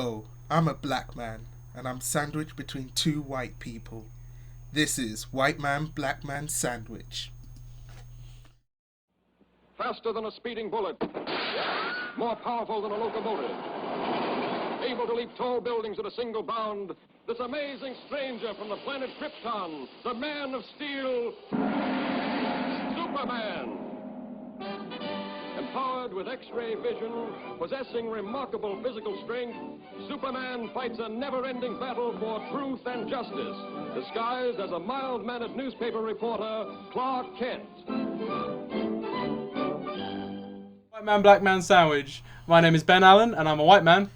So, I'm a black man, and I'm sandwiched between two white people. This is White Man, Black Man Sandwich. Faster than a speeding bullet. More powerful than a locomotive. Able to leap tall buildings at a single bound. This amazing stranger from the planet Krypton, the Man of Steel, Superman. Empowered with X-ray vision, possessing remarkable physical strength, Superman fights a never-ending battle for truth and justice, disguised as a mild-mannered newspaper reporter, Clark Kent. White Man, Black Man Sandwich. My name is Ben Allen, and I'm a white man.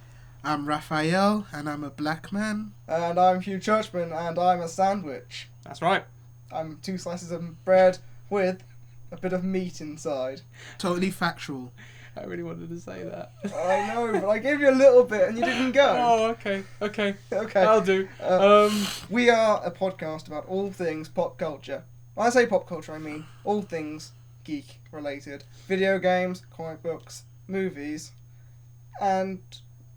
I'm Raphael, and I'm a black man. And I'm Churchman, and I'm a sandwich. That's right. I'm 2 slices of bread with a bit of meat inside. Totally factual. I really wanted to say that. I know, but I gave you a little bit and you didn't go. Oh, okay. Okay. That'll do. We are a podcast about all things pop culture. When I say pop culture, I mean all things geek related. Video games, comic books, movies, and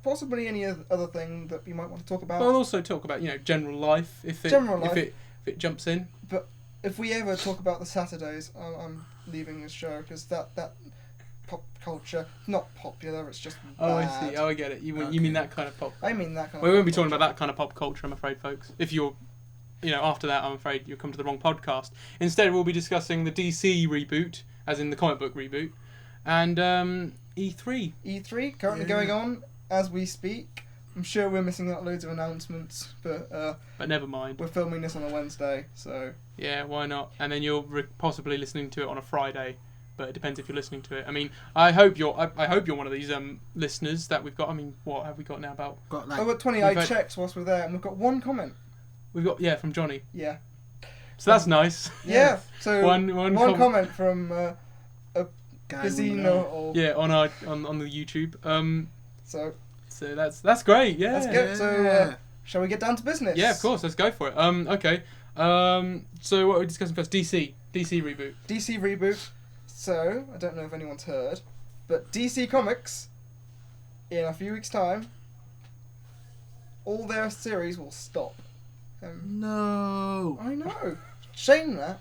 possibly any other thing that you might want to talk about. We'll also talk about, general life if it jumps in. But if we ever talk about the Saturdays, I'm leaving this show because that pop culture, not popular, it's just bad. Oh, I see. Oh, I get it. You mean that kind of pop culture. I mean that kind We of won't be pop talking about that kind of pop culture, I'm afraid, folks. If you're, after that, I'm afraid you'll come to the wrong podcast. Instead, we'll be discussing the DC reboot, as in the comic book reboot, and E3. E3 currently going on as we speak. I'm sure we're missing out loads of announcements, but never mind. We're filming this on a Wednesday, so yeah, why not? And then you're possibly listening to it on a Friday, but it depends if you're listening to it. I mean, I hope you're one of these listeners that we've got. I mean, what have we got now? About over 20. I checked whilst we're there, and we've got one comment. We've got from Johnny. Yeah. So that's nice. Yeah. So one comment from a casino. Or on the YouTube. So that's great. Yeah. That's good. So shall we get down to business? Yeah, of course. Let's go for it. Okay. So what are we discussing first? DC reboot. DC reboot. So I don't know if anyone's heard, but DC Comics, in a few weeks' time, all their series will stop. No. I know. Shame that.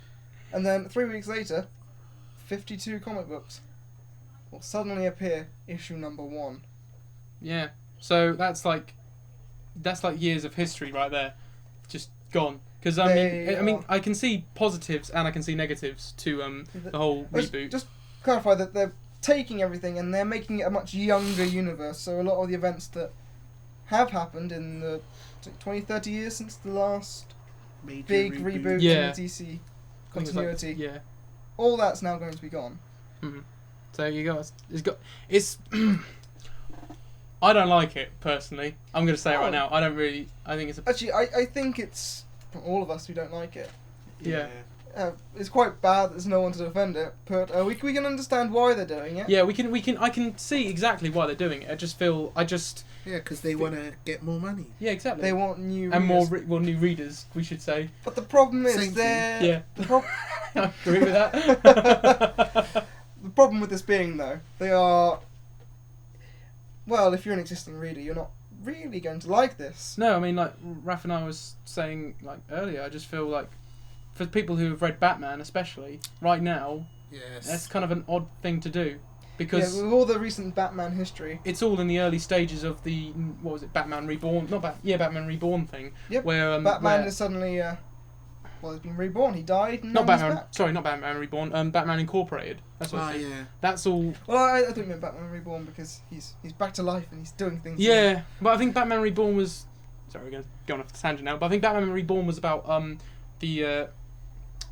And then 3 weeks later, 52 comic books will suddenly appear, issue number 1. Yeah. So that's like years of history right there, just gone. Because I mean, I can see positives and I can see negatives to the whole reboot. Just clarify that they're taking everything and they're making it a much younger universe. So a lot of the events that have happened in the 20, 30 years since the last big reboot in the DC continuity, all that's now going to be gone. Mm-hmm. So it's I don't like it personally. I'm going to say it right now. I don't really. I think it's actually. I think it's from all of us who don't like it. Yeah. It's quite bad. There's no one to defend it, but we can understand why they're doing it. Yeah, we can. I can see exactly why they're doing it. Yeah, because they want to get more money. Yeah, exactly. They want new and readers. more new readers, we should say. But the problem is they're... Yeah. I agree with that. The problem with this being, though, they are... Well, if you're an existing reader, you're not really going to like this. No, I mean, like Raph and I was saying earlier, I just feel like for people who have read Batman, especially right now, that's kind of an odd thing to do because with all the recent Batman history, it's all in the early stages of the Batman Reborn, Batman Reborn thing. Yep. Where Batman is suddenly he's been reborn. He died. And not Batman. Sorry, not Batman Reborn. Batman Incorporated. That's what it is. Yeah. That's all. Well, I don't mean Batman Reborn because he's back to life and he's doing things. Yeah, but I think Batman Reborn was. Sorry, we're going to go on a tangent now. But I think Batman Reborn was about the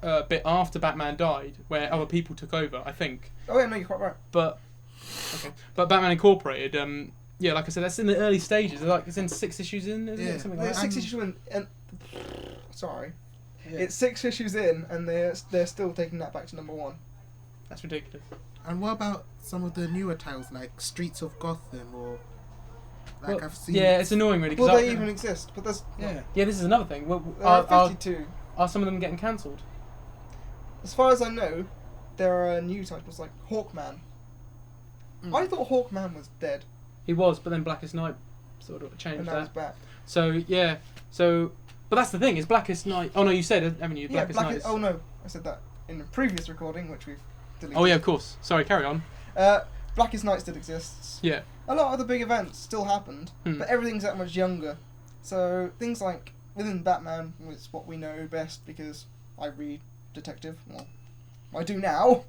bit after Batman died, where other people took over. I think. Oh yeah, no, you're quite right. But Batman Incorporated. Like I said, that's in the early stages. It's in 6 issues in, isn't it? Something like that. 6 issues in, and sorry. Yeah. It's 6 issues in, and they're still taking that back to number 1. That's ridiculous. And what about some of the newer titles like Streets of Gotham or I've seen? Yeah, it's annoying really. Well, they even exist, but there's this is another thing. Well, there are 52. Are some of them getting cancelled? As far as I know, there are new titles like Hawkman. I thought Hawkman was dead. He was, but then Blackest Night sort of changed And now he's that. back. So yeah, but that's the thing. Is Blackest Night? Oh no, you said, haven't you? Blackest Night. Oh no, I said that in the previous recording, which we've deleted. Oh yeah, of course. Sorry, carry on. Blackest Night still exists. Yeah. A lot of the big events still happened, Hmm. but everything's that much younger. So things like within Batman, it's what we know best because I read detective. Well, I do now.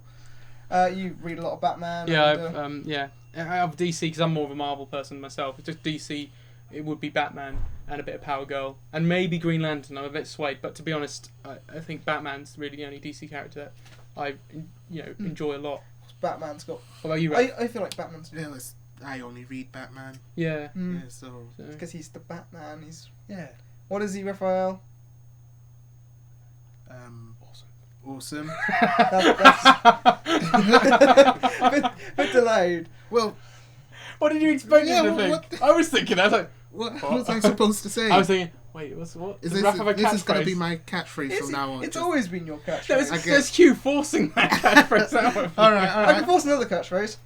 You read a lot of Batman. Yeah, and, I have DC because I'm more of a Marvel person myself. It's just DC. It would be Batman and a bit of Power Girl and maybe Green Lantern. I'm a bit swayed, but to be honest, I think Batman's really the only DC character that I enjoy a lot. Batman's got. What about you, Ray? I feel like Batman's. Yeah, I only read Batman. Yeah. Yeah, so Because he's the Batman. He's. yeah. What is he, Raphael? Awesome. bit delayed. Well, What did you expect Yeah, him to what think? the- I was thinking, I was like, what was I supposed to say? I was thinking, wait, what? Is Does Raph have a this is going catchphrase? to be my catchphrase It's, from now on. it's just- always been your catchphrase. No, I it's guess. Hugh forcing that catchphrase out of you. All right, I can force another catchphrase.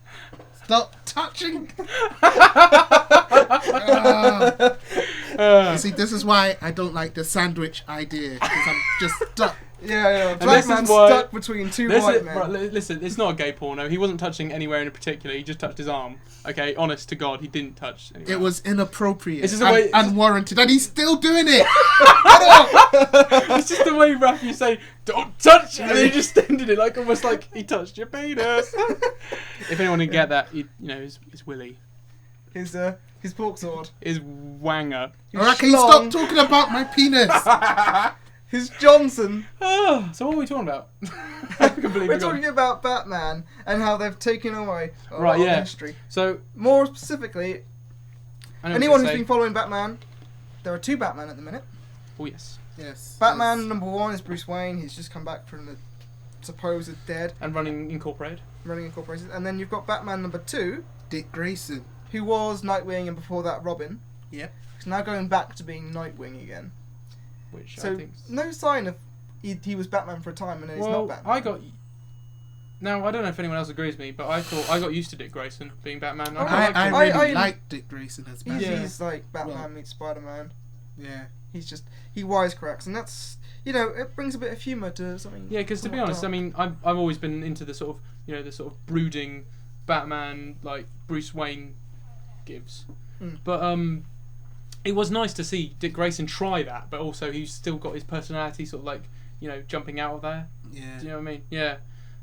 Stop touching. You see, this is why I don't like the sandwich idea because I'm just stuck. Yeah. this Black is man's why- stuck between two white men. Right, listen, it's not a gay porno. He wasn't touching anywhere in particular. He just touched his arm. Okay, honest to God, he didn't touch anywhere. It was inappropriate It's just the way- and unwarranted, and he's still doing it. It's just the way, Raph, you say, don't touch it, and then he just ended it like almost like he touched your penis. If anyone didn't get that, his Willy. His pork sword. His wanger. All right, can you stop talking about my penis? His Johnson. So what are we talking about? I completely We're forgot. talking about Batman and how they've taken away a Right, lot yeah. of history. So, More specifically, I know anyone what who's to been following Batman, there are two Batman at the minute. Oh, yes. Yes. Batman number 1 is Bruce Wayne. He's just come back from the supposed dead, And Running Incorporated. running incorporated. And then you've got Batman number 2, Dick Grayson. who was Nightwing and before that Robin. Yep. He's now going back to being Nightwing again. Which I So think... no sign of he was Batman for a time and then he's Well, not Batman. Now, I don't know if anyone else agrees with me, but I got used to Dick Grayson being Batman. I liked him. really like Dick Grayson as Batman. He's like Batman Well, meets Spider-Man. Yeah. He wisecracks, and that's it brings a bit of humour to something. Yeah, because to be honest, I mean, I've always been into the sort of the sort of brooding Batman like Bruce Wayne gives, but it was nice to see Dick Grayson try that, but also he's still got his personality, sort of like jumping out of there. Yeah. Do you know what I mean? Yeah.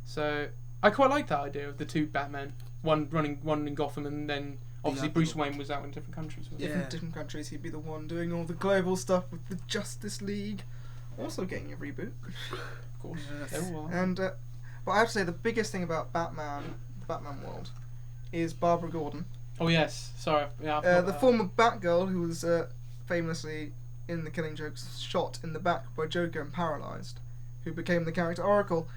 So I quite like that idea of the two Batmen, one in Gotham, and then obviously other Bruce one. Wayne was out in different countries. Wasn't he? Yeah. different countries. He'd be the one doing all the global stuff with the Justice League, also getting a reboot. Of course. Yes. They all are. And but I have to say the biggest thing about Batman, the Batman world, is Barbara Gordon, Oh yes. Sorry. Yeah. I forgot the that. former Batgirl who was famously in the Killing Jokes shot in the back by Joker and paralysed, who became the character Oracle,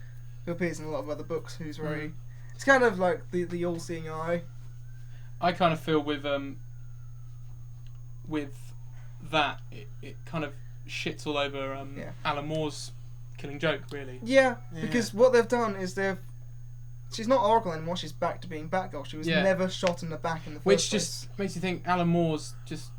who appears in a lot of other books. Who's very, it's kind of like the all-seeing eye. I kind of feel with that it kind of shits all over Yeah. Alan Moore's Killing Joke, really. Yeah, Yeah. because what they've done is she's not Oracle anymore. She's back to being Batgirl. She was Yeah. never shot in the back in the first Which place. just makes you think Alan Moore's just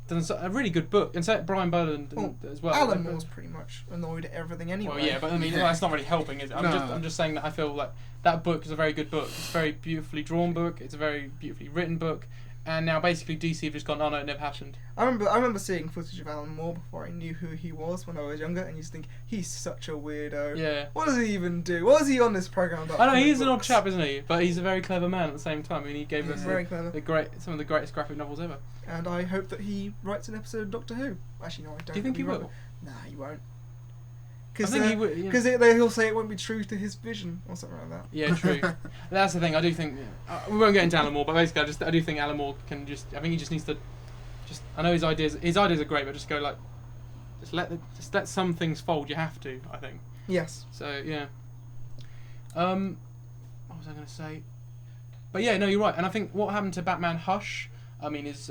done a really good book, and so Brian Boland as well. Alan Moore's pretty much annoyed at everything anyway. Well, yeah, but I mean that's not really helping, is it? I'm just saying that I feel like that book is a very good book. It's a very beautifully drawn book. It's a very beautifully written book. And now basically DC have just gone, oh no, it never happened. I remember seeing footage of Alan Moore before I knew who he was when I was younger, and you just think he's such a weirdo. Yeah. What does he even do? What is he on this program about? I know comic he's an odd books? chap, isn't he? But he's a very clever man at the same time. I mean, he gave He's us very clever. some of the greatest graphic novels ever. And I hope that he writes an episode of Doctor Who. Actually, no, I don't. Do you think he will? Nah, he won't. I Because think he would. Yeah. he'll say it won't be true to his vision or something like that. Yeah, true. That's the thing. I do think we won't get into Alan Moore, but basically, I do think Alan Moore can just. I think he just needs to. I know his ideas are great, but just go like, just let some things fold. You have to. I think. Yes. So yeah. What was I going to say? But yeah, no, you're right. And I think what happened to Batman Hush, I mean, is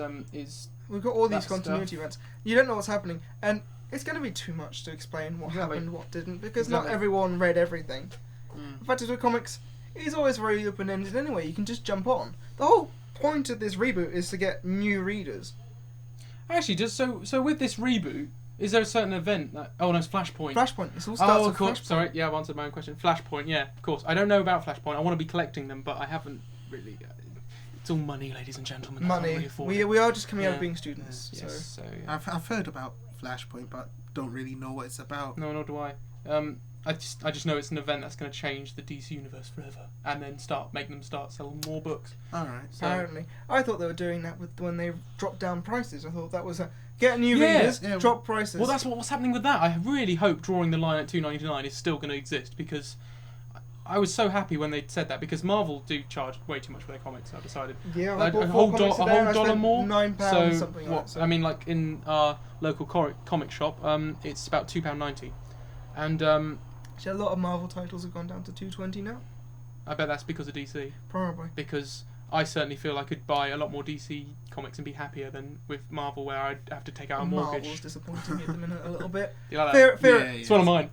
We've got all these that continuity stuff. events. You don't know what's happening, and it's going to be too much to explain what Exactly. happened, what didn't, because Exactly. not everyone read everything. In fact, with comics, it's always very open-ended anyway. You can just jump on. The whole point of this reboot is to get new readers. Actually, just so with this reboot, is there a certain event that... Oh, no, it's Flashpoint. Flashpoint. It all starts with of course. Flashpoint. Sorry, yeah, I've answered my own question. Flashpoint, yeah, of course. I don't know about Flashpoint. I want to be collecting them, but I haven't really... it's all money, ladies and gentlemen. I can't Money. really afford We it. are just coming out Yeah. being students. Yes, So. so yeah. I've heard about Flashpoint, but don't really know what it's about. No, nor do I. I just know it's an event that's going to change the DC universe forever, and then make them start selling more books. All right. So, Apparently, I thought they were doing that when they dropped down prices. I thought that was get new readers, drop prices. Well, that's what's happening with that. I really hope drawing the line at $2.99 is still going to exist, because I was so happy when they said that, because Marvel do charge way too much for their comics. I've decided. Yeah, a I bought whole, 4 comics a today whole and I dollar spent more. £9 something like that. So. I mean, like in our local comic shop, it's about £2.90, and a lot of Marvel titles have gone down to $2.20 now. I bet that's because of DC. Probably. Because I certainly feel I could buy a lot more DC comics and be happier than with Marvel, where I'd have to take out a mortgage. Marvel's disappointing me at the minute a little bit. You like that? Fear Yeah, It's one of mine.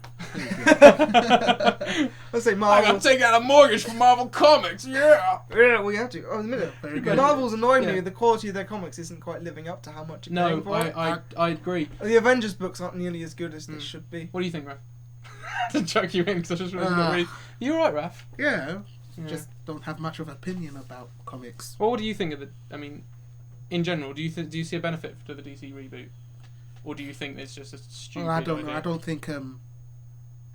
Let's say I Marvel. gotta take out a mortgage for Marvel Comics, yeah! Yeah, we have to. Oh, a minute. Very good. Marvel's annoying me. Yeah. The quality of their comics isn't quite living up to how much you're No, paying for it. I agree. The Avengers books aren't nearly as good as they should be. What do you think, Raph? To chuck you in, because I just really not really... You alright, Raph? Yeah. Yeah. Just don't have much of an opinion about comics. Well, what do you think of the... I mean, in general, do you see a benefit to the DC reboot? Or do you think it's just a stupid Well, I don't idea? know. I don't think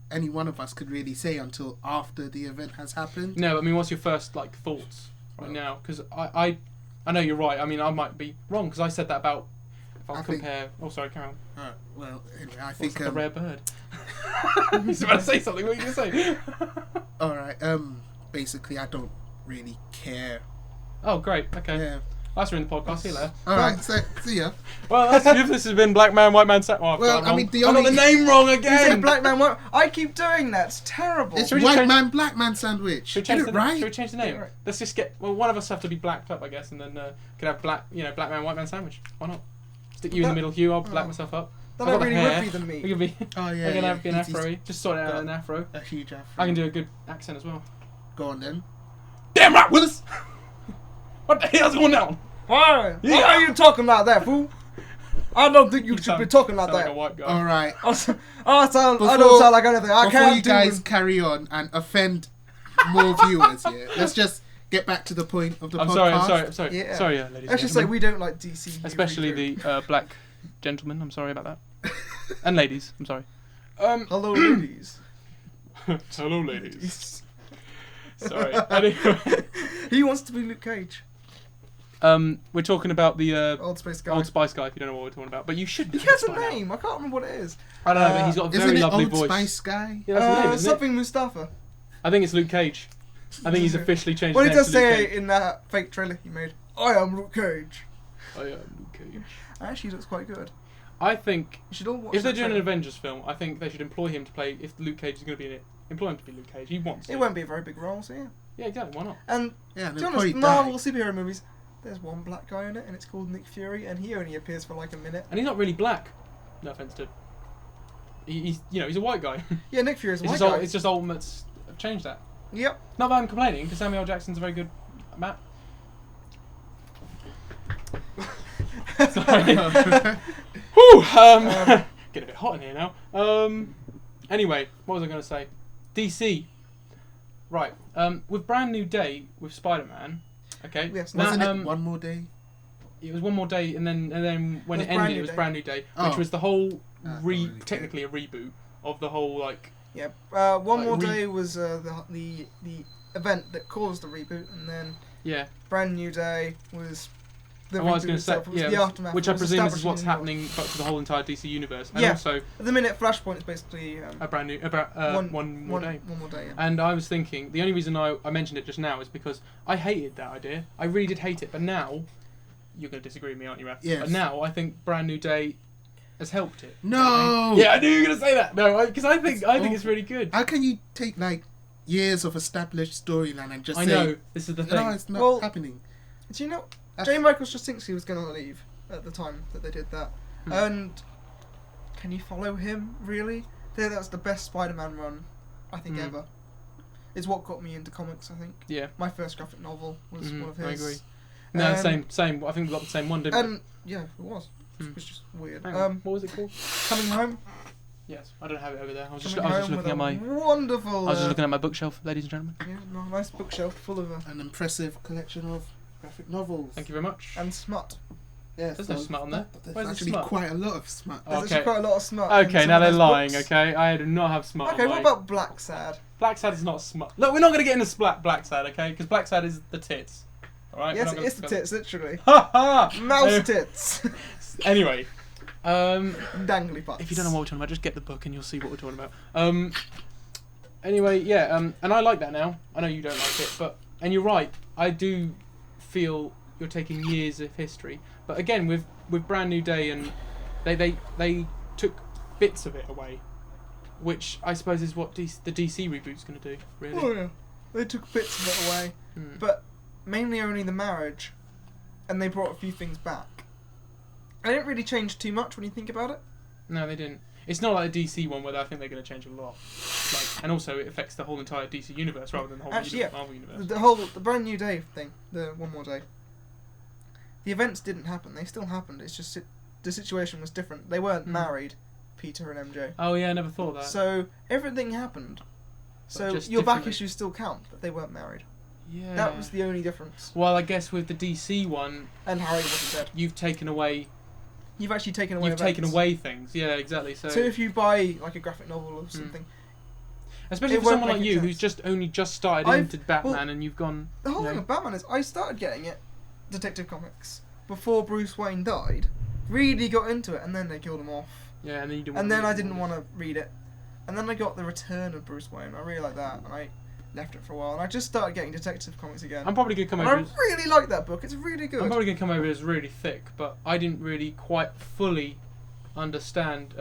any one of us could really say until after the event has happened. No, I mean, what's your first thoughts right now? Because I know you're right. I mean, I might be wrong, because I said that about... If I compare... Oh, sorry, Carol. Well, anyway, I What's think the rare bird? He's about to say something. What are you going to say? all right. Basically, I don't really care. Oh, great. Okay. Yeah. That's in the podcast. See you later. All right. So, see ya. Well, this has been Black Man, White Man... Oh, Well, I mean, I got the name wrong You said again. Black Man, White. I keep doing that. It's terrible. It's Should we just white change- man, black man sandwich. Should we Get change it the right. Should we change the name? Yeah, right. Let's just get... Well, one of us have to be blacked up, I guess, and then could have Black Man, White Man sandwich. Why not? Stick you in the middle, Hugh. I'll black myself up. They're I've not got the really hair. rippy than me. We can be... Oh yeah. I can yeah. have an afro. Just sort it out an afro. A huge afro. I can do a good accent as well. Go on then. Damn right, Willis! What the hell's going on? Why? Yeah. Why are you talking like that, fool? I don't think you should be talking like Sound like a that. white guy. All right. I don't sound like anything. I Before can't you do guys it. carry on and offend more viewers here, let's just get back to the point of the I'm podcast. sorry. Yeah. Sorry, ladies and Let's just say gentlemen. we don't like DC. Especially the black gentlemen. I'm sorry about that. And ladies. I'm sorry. Hello, ladies. Hello, ladies. Sorry. Anyway, He wants to be Luke Cage. we're talking about the Old Space Guy. Old Spice guy. If you don't know what we're talking about, but you should. He know has this a by now. name. I can't remember what it is. I don't know, but he's got a very Isn't it lovely Old voice. Spice Guy? Yeah, that's his name, isn't it? Something Mustafa. I think it's Luke Cage. I think he's officially changed. Well, his he name does to Luke say Cage. in that fake trailer he made, I am Luke Cage. I am Luke Cage. Actually, looks quite good. I think You should all watch if they're that doing an trailer. Avengers film, I think they should employ him to play. If Luke Cage is going to be in it, employ him to be Luke Cage. He wants to. It won't be a very big role, so yeah. Yeah, exactly. Why not? And Yeah, to be they'll honest, probably Marvel die. superhero movies, there's one black guy in it, and it's called Nick Fury, and he only appears for like a minute. And he's not really black. No offense to. He's he's a white guy. Yeah, Nick Fury's a It's white just guy. it's just Ultimates have changed that. Yep. Not that I'm complaining, because Samuel L. Jackson's a very good Matt. Sorry. Whew, getting a bit hot in here now. Anyway, what was I going to say? DC. Right. With Brand New Day with Spider-Man. Okay. Yes. Now, Wasn't it One More Day? It was one more day, and then when It was it Brand ended, New it was Day. Brand New Day, Oh. which was the whole don't really care. technically a reboot of the whole Yeah. One Like More Day was the event that caused the reboot, and then yeah. Brand New Day was the And what I was reboot going to say, itself. It was the aftermath. which It I was presume is establishing what's the universe. happening, but to the whole entire DC universe, and Yeah. also At the minute, Flashpoint is basically a brand new, one more day. One More Day. Yeah. And I was thinking, the only reason I mentioned it just now is because I hated that idea. I really did hate it, but now you're going to disagree with me, aren't you, Raph? Yes. But now I think Brand New Day has helped it. No! Yeah, I knew you were going to say that. No, because I think it's awful. really good. How can you take like years of established storyline and just I say, know this is the thing. no, it's not Well, happening? Do you know? That's- J. Michaels just thinks he was going to leave at the time that they did that. And can you follow him, really? That's the best Spider-Man run, I think, ever. It's what got me into comics, I think. Yeah. My first graphic novel was one of his. I agree. No, same. I think we got the same one, didn't we? And, yeah, it was. which is weird. Hang on, what was it called? Coming Home. Yes, I don't have it over there. I was just Coming Home looking with at a my. wonderful. I was just looking at my bookshelf, ladies and gentlemen. Yeah, nice bookshelf full of An impressive collection of graphic novels. Thank you very much. and smut. Yes, There's no smut on there. But there's Where's the actually smut? quite a lot of smut. Oh, There's okay. actually quite a lot of smut. in Okay, some now of they're those lying. books. Okay, I do not have smut. Okay, on what my... about Black Sad? Black Sad is not smut. Look, we're not gonna get into Black Sad, okay? Because Black Sad is the tits. All right. Yes, it is the tits, literally. Ha ha! Mouse tits. Anyway, Dangly parts. if you don't know what we're talking about, just get the book and you'll see what we're talking about. Anyway, yeah, and I like that now. I know you don't like it, and you're right. I do feel you're taking years of history, but again, with Brand New Day, and they took bits of it away, which I suppose is what the DC reboot's going to do. Really. Oh yeah, they took bits of it away, but mainly only the marriage, and they brought a few things back. I didn't really change too much when you think about it. No, they didn't. It's not like a DC one where I think they're going to change a lot. And also it affects the whole entire DC universe rather than the whole Marvel universe. The Brand New Day thing, the One More Day. The events didn't happen. They still happened. It's just the situation was different. They weren't married, Peter and MJ. Oh yeah, I never thought of that. So everything happened. So just your back differently. issues still count, but they weren't married. Yeah. That was the only difference. Well, I guess with the DC one, And Harry wasn't dead. you've taken away. You've actually taken away. You've taken events. away things. Yeah, exactly. So if you buy like a graphic novel or something, especially it for won't someone like make you sense. who's just only started into Batman and you've gone. the whole thing of Batman is I started getting it, Detective Comics, before Bruce Wayne died. Really got into it, and then they killed him off. Yeah, and then you didn't. And then I didn't want to read it, and then I got the Return of Bruce Wayne. I really liked that, and I left it for a while. And I just started getting Detective Comics again. I'm probably gonna come and over. I really like that book. It's really good. I'm probably gonna come over as really thick, but I didn't really quite fully understand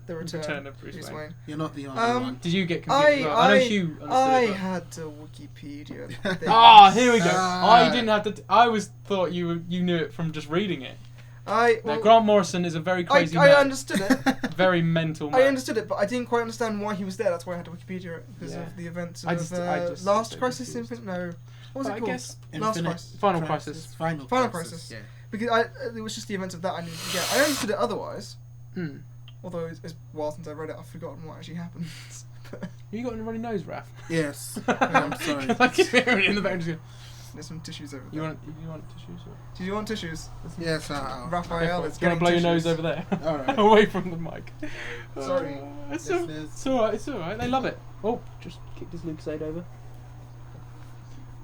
the Return of Bruce Wayne. You're not the only one. Did you get confused? I know Hugh understood I it. had to Wikipedia. Ah, here we go. Ah. I didn't have to. I thought you knew it from just reading it. Now, Grant Morrison is a very crazy man. I understood it. Very mental man. I understood it, but I didn't quite understand why he was there. That's why I had to Wikipedia it because of the events of I just Last so Crisis. confused. No, what was it I called? guess Last Crisis. Final Crisis. Final Crisis. Yeah. Because it was just the events of that I needed to get. I understood it otherwise. Hmm. Although it's a while since I read it, I've forgotten what actually happens. You got a runny nose, Raph? Yes. I'm sorry. I can hear it in the background. There's some tissues over You there. want tissues? Or? Do you want tissues? Yes, Raphael is Do you want to getting blow your tissues. nose over there? Alright. Away from the mic. Sorry. It's Listeners. alright. It's alright. They love it. Oh, just kicked his Lucasade over.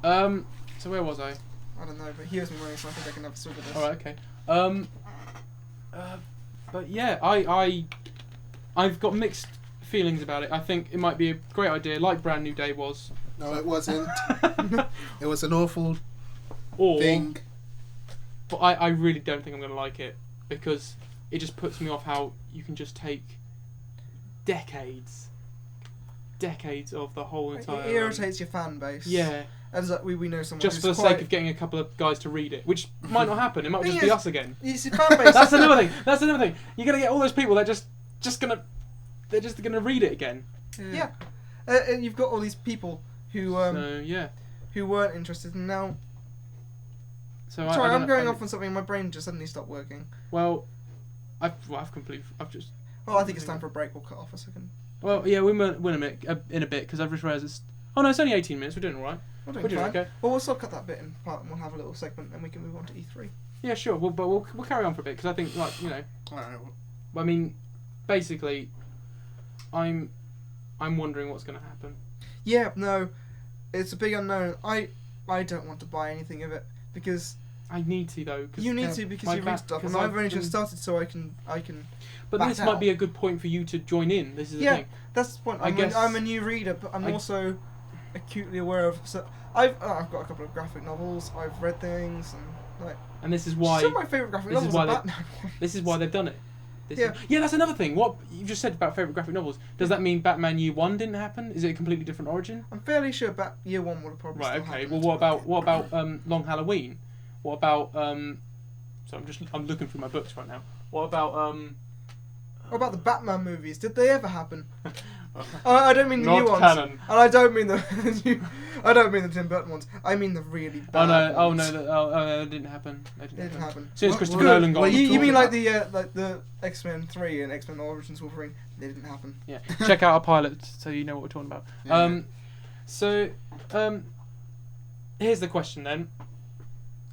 So where was I? I don't know, but he owes me money, so I think I can have a swig of this. Alright, okay. But yeah, I've got mixed feelings about it. I think it might be a great idea, like Brand New Day was. No, it wasn't. It was an awful Or, thing. but I really don't think I'm going to like it because it just puts me off how you can just take decades of the whole entire. It irritates your fan base. Yeah. As we know someone Just who's for the quite, sake of getting a couple of guys to read it, which might not happen. It might Thing just be is- us again. It's your fan base. That's another thing. You're gonna get all those people that they're just gonna read it again. Yeah. And you've got all these people who So yeah. who weren't interested, and now. So Sorry, I'm going I- off on something. My brain just suddenly stopped working. Well, I've just. Oh, I think it's time for a break. We'll cut off a second. Well, yeah, we'll win in a bit because I've just realised it's. Oh no, it's only 18 minutes. We're doing all right. We're We're doing fine. okay. Well, we'll still cut that bit in part, and we'll have a little segment, and we can move on to E3. Yeah, sure. But we'll carry on for a bit because I think Alright. I mean, basically, I'm wondering what's going to happen. Yeah, no, it's a big unknown. I don't want to buy anything of it because I need to though. Cause you need to because my you read stuff, and I've only just started, so I can. But back this out. might be a good point for you to join in. This is the Yeah, thing. that's the point. I guess- I'm a new reader, but I'm also acutely aware of. So I've got a couple of graphic novels. I've read things, and And this is why. some of my favourite graphic this is novels why are they- Batman ones. This is why they've done it. Yeah. Yeah, that's another thing. What you just said about favourite graphic novels. Does that mean Batman Year One didn't happen? Is it a completely different origin? I'm fairly sure Year One would have probably. Right. still Okay. happened. Well, what about Long Halloween? What about So I'm looking through my books right now. What about What about the Batman movies? Did they ever happen? I don't mean the Not new ones. canon. And I don't mean the I don't mean the Tim Burton ones. I mean the really bad ones. That didn't happen. It didn't happen. As soon as What- Christopher what- Nolan got... what You mean talking like the X-Men 3 and X-Men Origins Wolverine? They didn't happen. Yeah, check out our pilot so you know what we're talking about. Yeah. Here's the question then.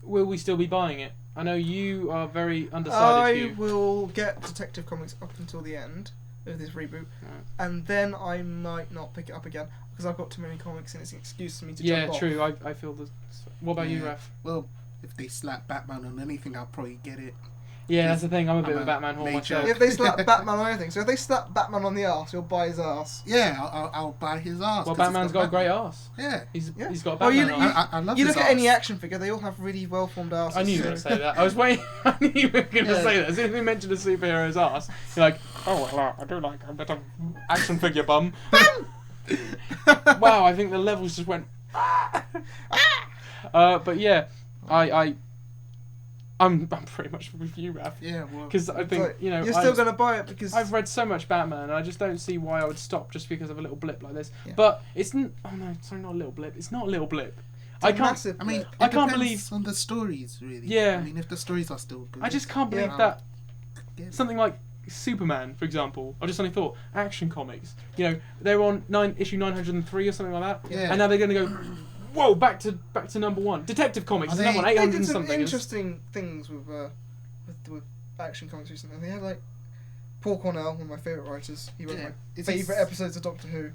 Will we still be buying it? I know you are very undecided. I will get Detective Comics up until the end of this reboot, Right. and then I might not pick it up again because I've got too many comics and it's an excuse for me to Yeah, jump true. I feel the... What about you, Yeah. Raph? Well, if they slap Batman on anything, I'll probably get it. Yeah, that's the thing. I'm a bit of I'm a Batman whore major- myself. off. If they slap Batman on anything, so if they slap Batman on the arse, you'll buy his arse. Yeah, I'll buy his ass. Well, 'cause it's Batman's got a great arse. Yeah. He's Yeah. got a Oh, you- Batman arse. I love You his look at any arse. action figure, they all have really well-formed arses. I knew you were so- going to say that. I was waiting. I knew you were going to Yeah. say that. As soon as we mentioned a superhero's ass, you're like, oh, well, I do like a bit of action figure bum. Wow, I think the levels just went... but yeah, I'm pretty much with you, Raph. Yeah, well. Because I think, So, you know... you're still going to buy it because I've read so much Batman, and I just don't see why I would stop just because of a little blip like this. Yeah. But it's... Oh no, sorry, not a little blip. It's not a little blip. it's I a can't... massive I mean, blip. it I can't depends believe- on the stories, really. Yeah. I mean, if the stories are still good. I just can't believe Yeah. that Yeah. something like Superman, for example, I just suddenly thought, Action Comics, you know, they were on issue 903 or something like that, Yeah. and now they're going to go, whoa, back to number one. Detective Comics, Are is number they- one, 800 They and did some something. interesting things with Action Comics recently. They had like Paul Cornell, one of my favourite writers. He wrote Yeah. my Is he favourite s- episodes of Doctor Who.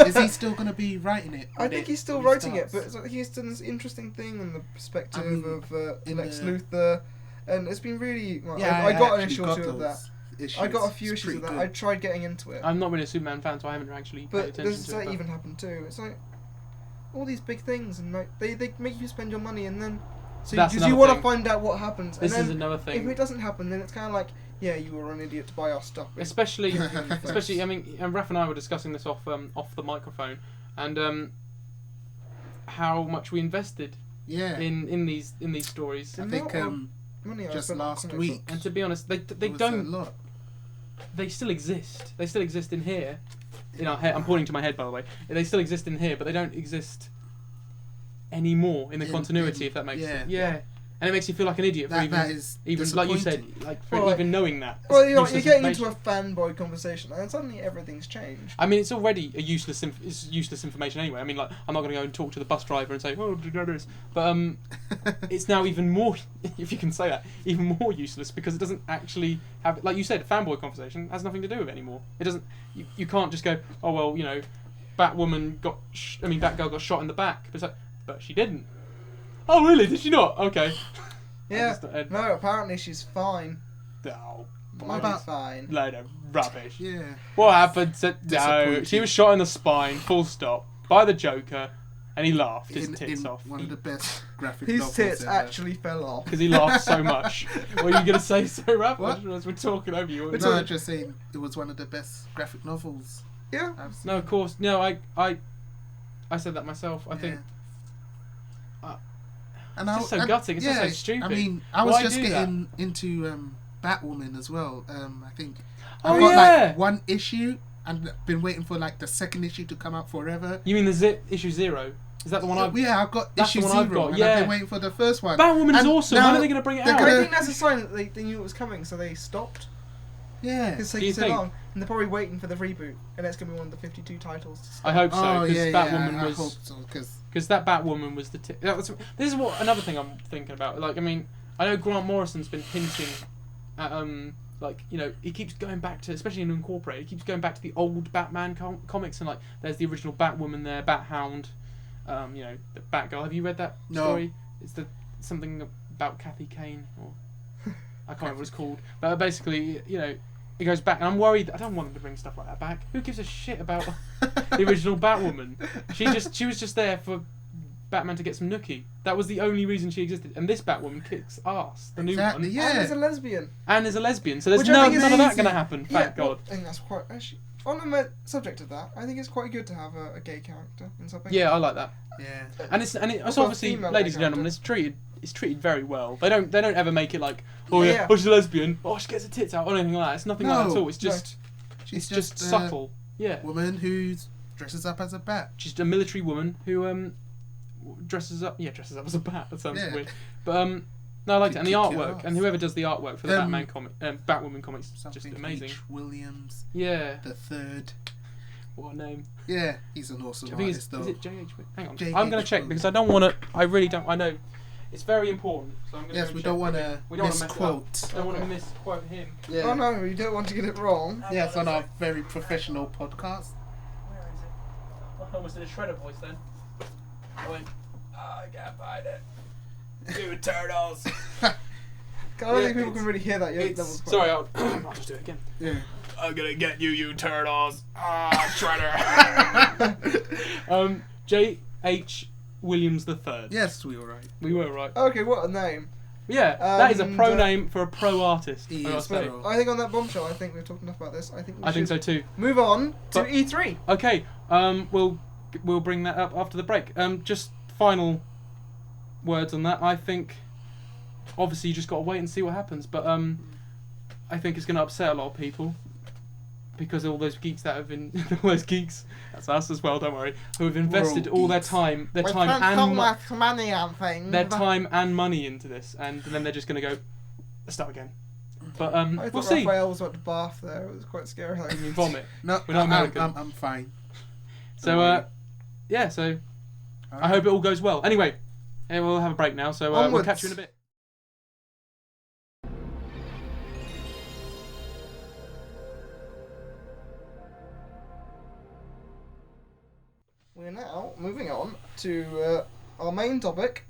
Is he still going to be writing it? I when think it he's still writing it, restarts? but he's done this interesting thing in the perspective I mean, of in Lex the- Luthor, and it's been really. Well, Yeah, I got an actually issue or got two of that. those issues. I got a few It's issues of pretty that. I good. tried getting into it, I'm not really a Superman fan, so I haven't actually paid but attention this to it. But even happened too. It's like all these big things, and like they make you spend your money, and then so That's because you another want to thing. find out what happens, This and is then another if thing. it doesn't happen, then it's kind of like, yeah, you were an idiot to buy our stuff. Especially, Yeah. especially. I mean, and Raph and I were discussing this off the microphone, and how much we invested Yeah. in these stories. I The think amount of money I just spent on last comic week. books. And to be honest, they it was don't. a lot. They still exist. They still exist in here. In our head. I'm pointing to my head, by the way. They still exist in here, but they don't exist anymore in the In- continuity, in- if that makes yeah. sense. Yeah. And it makes you feel like an idiot for That is even like you said, disappointing. like for Well, even knowing that. Well, It's you're useless getting into information. a fanboy conversation, and suddenly everything's changed. I mean, it's already a useless. It's useless information anyway. I mean, like, I'm not going to go and talk to the bus driver and say, "Oh, did you know this?" But it's now even more, if you can say that, even more useless because it doesn't actually have, like you said, fanboy conversation has nothing to do with it anymore. It doesn't. You can't just go, "Oh well, you know, Batwoman got. Batgirl got shot in the back." But it's like, but she didn't. Oh really? Did she not? Okay. Yeah. just- No, apparently she's fine. No. What about- fine? Load of rubbish. Yeah. What happened to... No, Disappointing. she was shot in the spine, full stop, by the Joker, and he laughed his tits in off. one of the best graphic His novels tits ever. actually fell off. Because he laughed so much. What are you going to say, so Raph? What? As we're talking over you. No, I'm just saying it was one of the best graphic novels Yeah. I've seen. No, of course. No, I said that myself. I think... And It's just so gutting, it's just so stupid. I mean, I was Why just do getting into Batwoman as well. I think Oh, I've got yeah. like one issue and been waiting for like the second issue to come out forever. You mean the issue 0? Is that the one I've... Yeah, I've got That's the issue one I've 0 got, and yeah. I've been waiting for the first one. Batwoman is And awesome. now When are they going to bring it they're out? I gonna- think that's a sign that they knew it was coming, so they stopped. Yeah. It's Do taking you so think? long, and they're probably waiting for the reboot, and it's going to be one of the 52 titles. To I start. hope so, Oh because yeah, Batwoman yeah. I was... hope so because Because that Batwoman was the... this is what another thing I'm thinking about. Like, I mean, I know Grant Morrison's been hinting at, like, you know, he keeps going back to, especially in Incorporated, he keeps going back to the old Batman comics, and, like, there's the original Batwoman there, Bathound, you know, the Batgirl. Have you read that No. story? It's something about Kathy Kane, or... I can't remember what it's called. But basically, you know, it goes back, and I'm worried. I don't want them to bring stuff like that back. Who gives a shit about the original Batwoman? She was just there for Batman to get some nookie. That was the only reason she existed. And this Batwoman kicks ass, the new Exactly, one. yeah. And there's a lesbian. And is a lesbian, so there's Which I none think is of that easy. going to happen. Thank well, God. I think that's quite... Actually, on the subject of that, I think it's quite good to have a gay character in something. Yeah, I like that. yeah. And it's Also a obviously, female ladies and gay gentlemen, character. it's treated very well. They don't ever make it like, oh Yeah, yeah, yeah. oh she's a lesbian, oh she gets her tits out, or anything like that. It's nothing like that at No, all. It's just She's it's just subtle. Yeah. Woman who dresses up as a bat. She's a military woman who dresses up as a bat. That sounds weird. But no, I liked it. And the artwork, and whoever does the artwork for the Batwoman comics, just amazing. H. Williams. Yeah. The third. What a name. Yeah, he's an awesome artist, though. Is it J.H. Hang on. J.H. I'm going to check because I don't want to. I really don't. I know it's very important. So I'm going to. Yes, we don't want to misquote. Don't want to misquote him. Yeah. Oh no, you don't want to get it wrong. Yes, on our very professional podcast. Where is it? I almost did a shredder voice then. I went. I can't find it. You turtles. I don't think people can really hear that. Sorry, I'll just do it again. Yeah. I'm gonna get you, you turtles. Shredder. J.H. Williams III. Yes, we were right. We were right. Okay, what a name. Yeah, that is a pro name for a pro artist. He I gotta is say. pro. I think on that bombshell, I think we've talked enough about this. I think so too. move on to But- E3. Okay, we'll bring that up after the break. Just final words on that. I think obviously you just got to wait and see what happens, but I think it's going to upset a lot of people because all those geeks that have been all those geeks, that's us as well, don't worry, who have invested all their time Money on things. their time and money into this, and then they're just going to go, let's start again. But I we'll thought see. Raphael was at the bath there. It was quite scary. You mean vomit? No, We're not American. I'm fine. So yeah, so I hope it all goes well. Anyway, we'll have a break now, so we'll Onwards. catch you in a bit. We're now moving on to our main topic,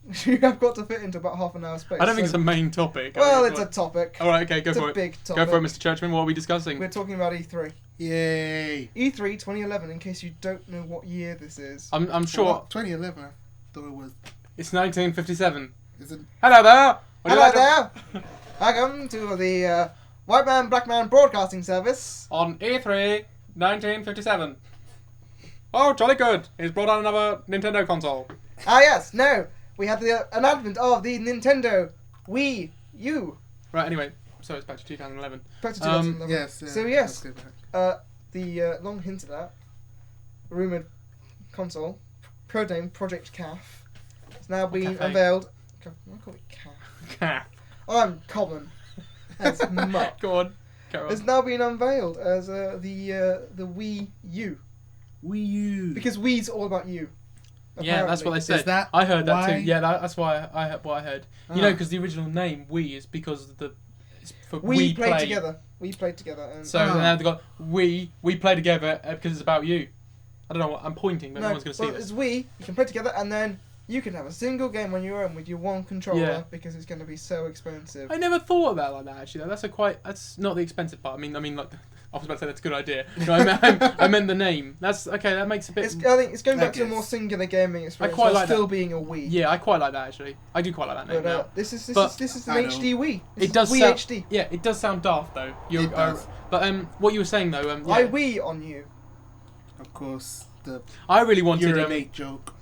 which we have got to fit into about half an hour space. I don't think it's a main topic. Well, it's a topic. All right, okay, go It's for a it. big Go topic. for it, Mr. Churchman. What are we discussing? We're talking about E3. Yay! E3 2011, in case you don't know what year this is. I'm sure What? 2011. I thought it was. it's 1957. Is it? Hello there. Would you Hello like to- there! Welcome to the White Man, Black Man Broadcasting Service. On E3 1957. Oh, jolly good. He's brought out another Nintendo console. Ah yes, no, we had the announcement of the Nintendo Wii U. Right. Anyway, so it's back to 2011. Back to 2011. Yes. So yes, let's go back. the long hinted at, rumoured console, Prodame Project CAF, has now been Cafe. unveiled. I call it CAF. I'm common. That's muck. Go on. Carry Has on. now been unveiled as the Wii U, Wii U. because Wii's all about you. Yeah, that's what they apparently. said. that I heard that why? too. Yeah, that's why I heard what I heard. You know, because the original name Wii is because of it's for We played play. together. We played together. And So now they've got we play together because it's about you. I don't know what I'm pointing, but no one's going to see well, this. it's Wii. You can play together, and then you can have a single game on your own with your one controller, Yeah. because it's going to be so expensive. I never thought of that like that actually. That's not the expensive part. I mean like I was about to say that's a good idea. No, I meant the name. That's okay. That makes a bit. I think it's going back I to a more guess. singular gaming experience. quite while like still that. being a Wii. Yeah, I quite like that actually. I do quite like that name But now. this is But- an I know. HD Wii. This It does is Wii sound, HD. Yeah, it does sound daft though. It does. But what you were saying though, yeah, I Wii on you. Of course, the I really wanted. urinate joke.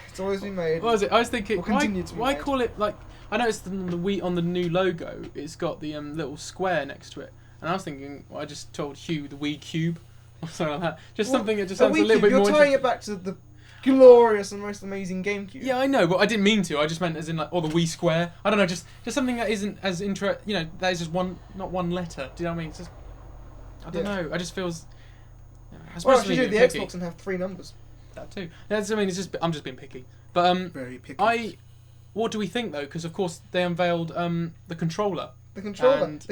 It's always been made. What was it? I was thinking, Will continue to be why made. call it like? I noticed on the Wii on the new logo, it's got the little square next to it, and I was thinking, well, I just told Hugh the Wii Cube or something like that. Just Well, something that just a sounds a Wii little Cube, bit more. You're tying it back to the glorious and most amazing GameCube. Yeah, I know, but I didn't mean to. I just meant as in like, or the Wii Square. I don't know, just something that isn't as that is just not one letter. Do you know what I mean? It's just, I don't Yeah. know. I just feels. Well, actually, do the picky. Xbox and have 3 numbers. That too. That's, I mean, it's just I'm just being picky. But Very picky. what do we think though? Because of course they unveiled the controller. The controller, And-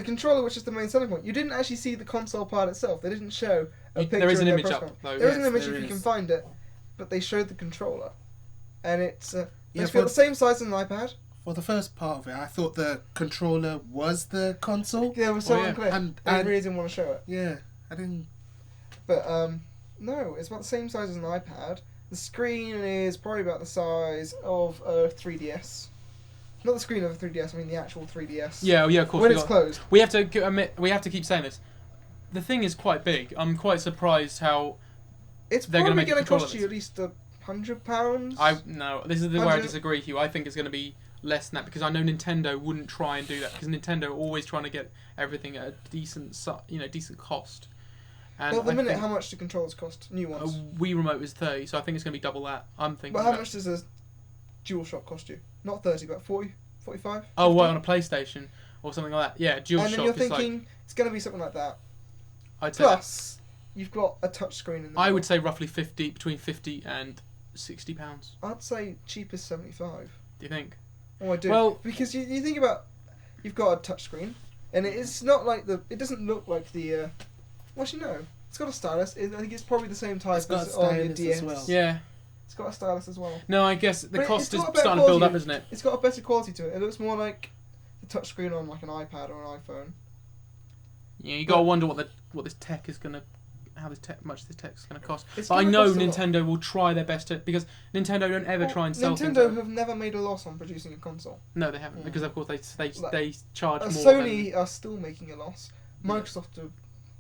which is the main selling point. You didn't actually see the console part itself. They didn't show a picture. There is an in their image press up conference. though. There is an Yes, image there if you is. can find it, but they showed the controller, and it's Yeah, basically for- the same size as an iPad. For the first part of it, I thought the controller was the console. Yeah, it was so yeah. unclear. And- They and- really didn't want to show it. Yeah, I didn't. But no, it's about the same size as an iPad. The screen is probably about the size of a 3DS. Not the screen of a 3DS. I mean the actual 3DS. Yeah, of course. When it's closed. We have to admit. We have to keep saying this. The thing is quite big. I'm quite surprised how It's They're gonna probably make a going to controller cost you at least £100. No, this is where I 100 disagree with you. I think it's going to be less than that because I know Nintendo wouldn't try and do that because Nintendo are always trying to get everything at a decent cost. And Well, at the I minute, think how much do controllers cost? New a ones. Wii remote is 30, so I think it's going to be double that. I'm thinking. But how much does a DualShock cost you? Not 30, but 40, 45? Oh, 50? what, on a PlayStation or something like that? Yeah, DualShock And then you're is thinking like. it's going to be something like that. I'd say Plus, you've got a touchscreen in the I middle. would say roughly between 50 and £60. I'd say cheapest 75. Do you think? Oh, I do. Well- because you think about, you've got a touchscreen, and it's not like it doesn't look like the. Well, actually, no. It's got a stylus. I think it's probably the same type It's got as a on your stylus DS. as well. Yeah. It's got a stylus as well. No, I guess the But cost it's is got a better starting to build up, quality. isn't it? It's got a better quality to it. It looks more like the touchscreen on like an iPad or an iPhone. Yeah, you got to wonder what this tech is gonna, much this tech's gonna cost. It's But I gonna know cost a lot. Nintendo will try their best to, because Nintendo don't ever try and sell things. Nintendo have never made a loss on producing a console. No, they haven't, because of course they Like, charge more. Sony are still making a loss. Microsoft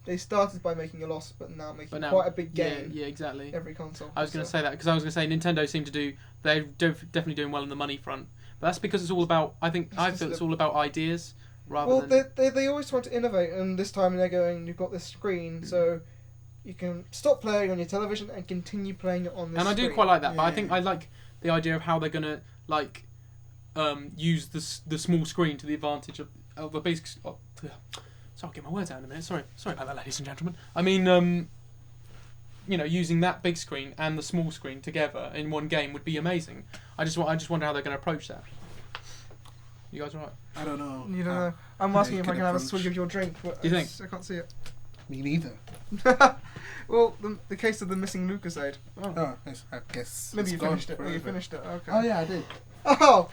they started by making a loss, but now making quite a big gain. Yeah, exactly. Every console. I was going to say that because I was going to say Nintendo seem to they're definitely doing well on the money front, but that's because it's all about. I feel it's all about ideas rather than. Well, they always try to innovate, and this time they're going. You've got this screen, so you can stop playing on your television and continue playing it on this. And I screen. do quite like that, but I Yeah. think I like the idea of how they're going to use the small screen to the advantage of the big. Sorry, I'll get my words out in a minute. Sorry about that, ladies and gentlemen. I mean, using that big screen and the small screen together in one game would be amazing. I just wonder how they're going to approach that. You guys alright? I don't know. You don't know. I'm asking they if I could can have a approach. swig of your drink. But Do you think? I can't see it. Me neither. Well, the case of the missing Lucasade. Oh, I guess. Maybe it's you gone finished it. Oh, you forever. finished it. Okay. Oh yeah, I did. Oh, Well,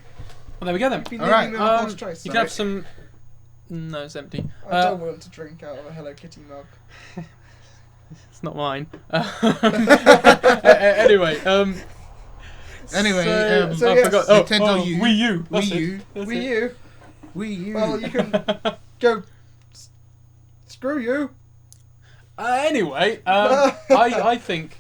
there we go then. been Alright, leaving them a false choice. You can have some. No, it's empty. I don't want to drink out of a Hello Kitty mug. It's not mine. Anyway, Anyway, so I yes, forgot. Nintendo U. Wii U. That's Wii it. U. That's Wii it. U. Wii U. Well, you can go. Screw you. Anyway, I think.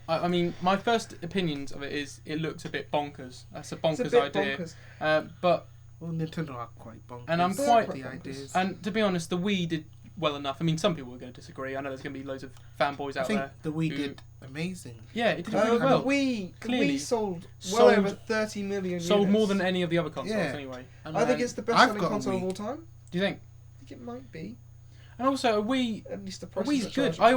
I mean, my first opinions of it is it looks a bit bonkers. That's a bonkers It's a bit idea. bonkers. But Well, Nintendo are quite bonkers. And I'm with quite- the ideas. and to be honest, the Wii did well enough. I mean, some people are going to disagree. I know there's going to be loads of fanboys I out think there. the Wii who- did amazing. Yeah, it did really The well. Wii Clearly sold sold- over 30 million Sold units. more than any of the other consoles, Yeah. anyway. And I think then it's the I've best-selling got a console of Wii. all time. Do you think? I think it might be. And also, a Wii. At least the A price. Wii's that good. charged I for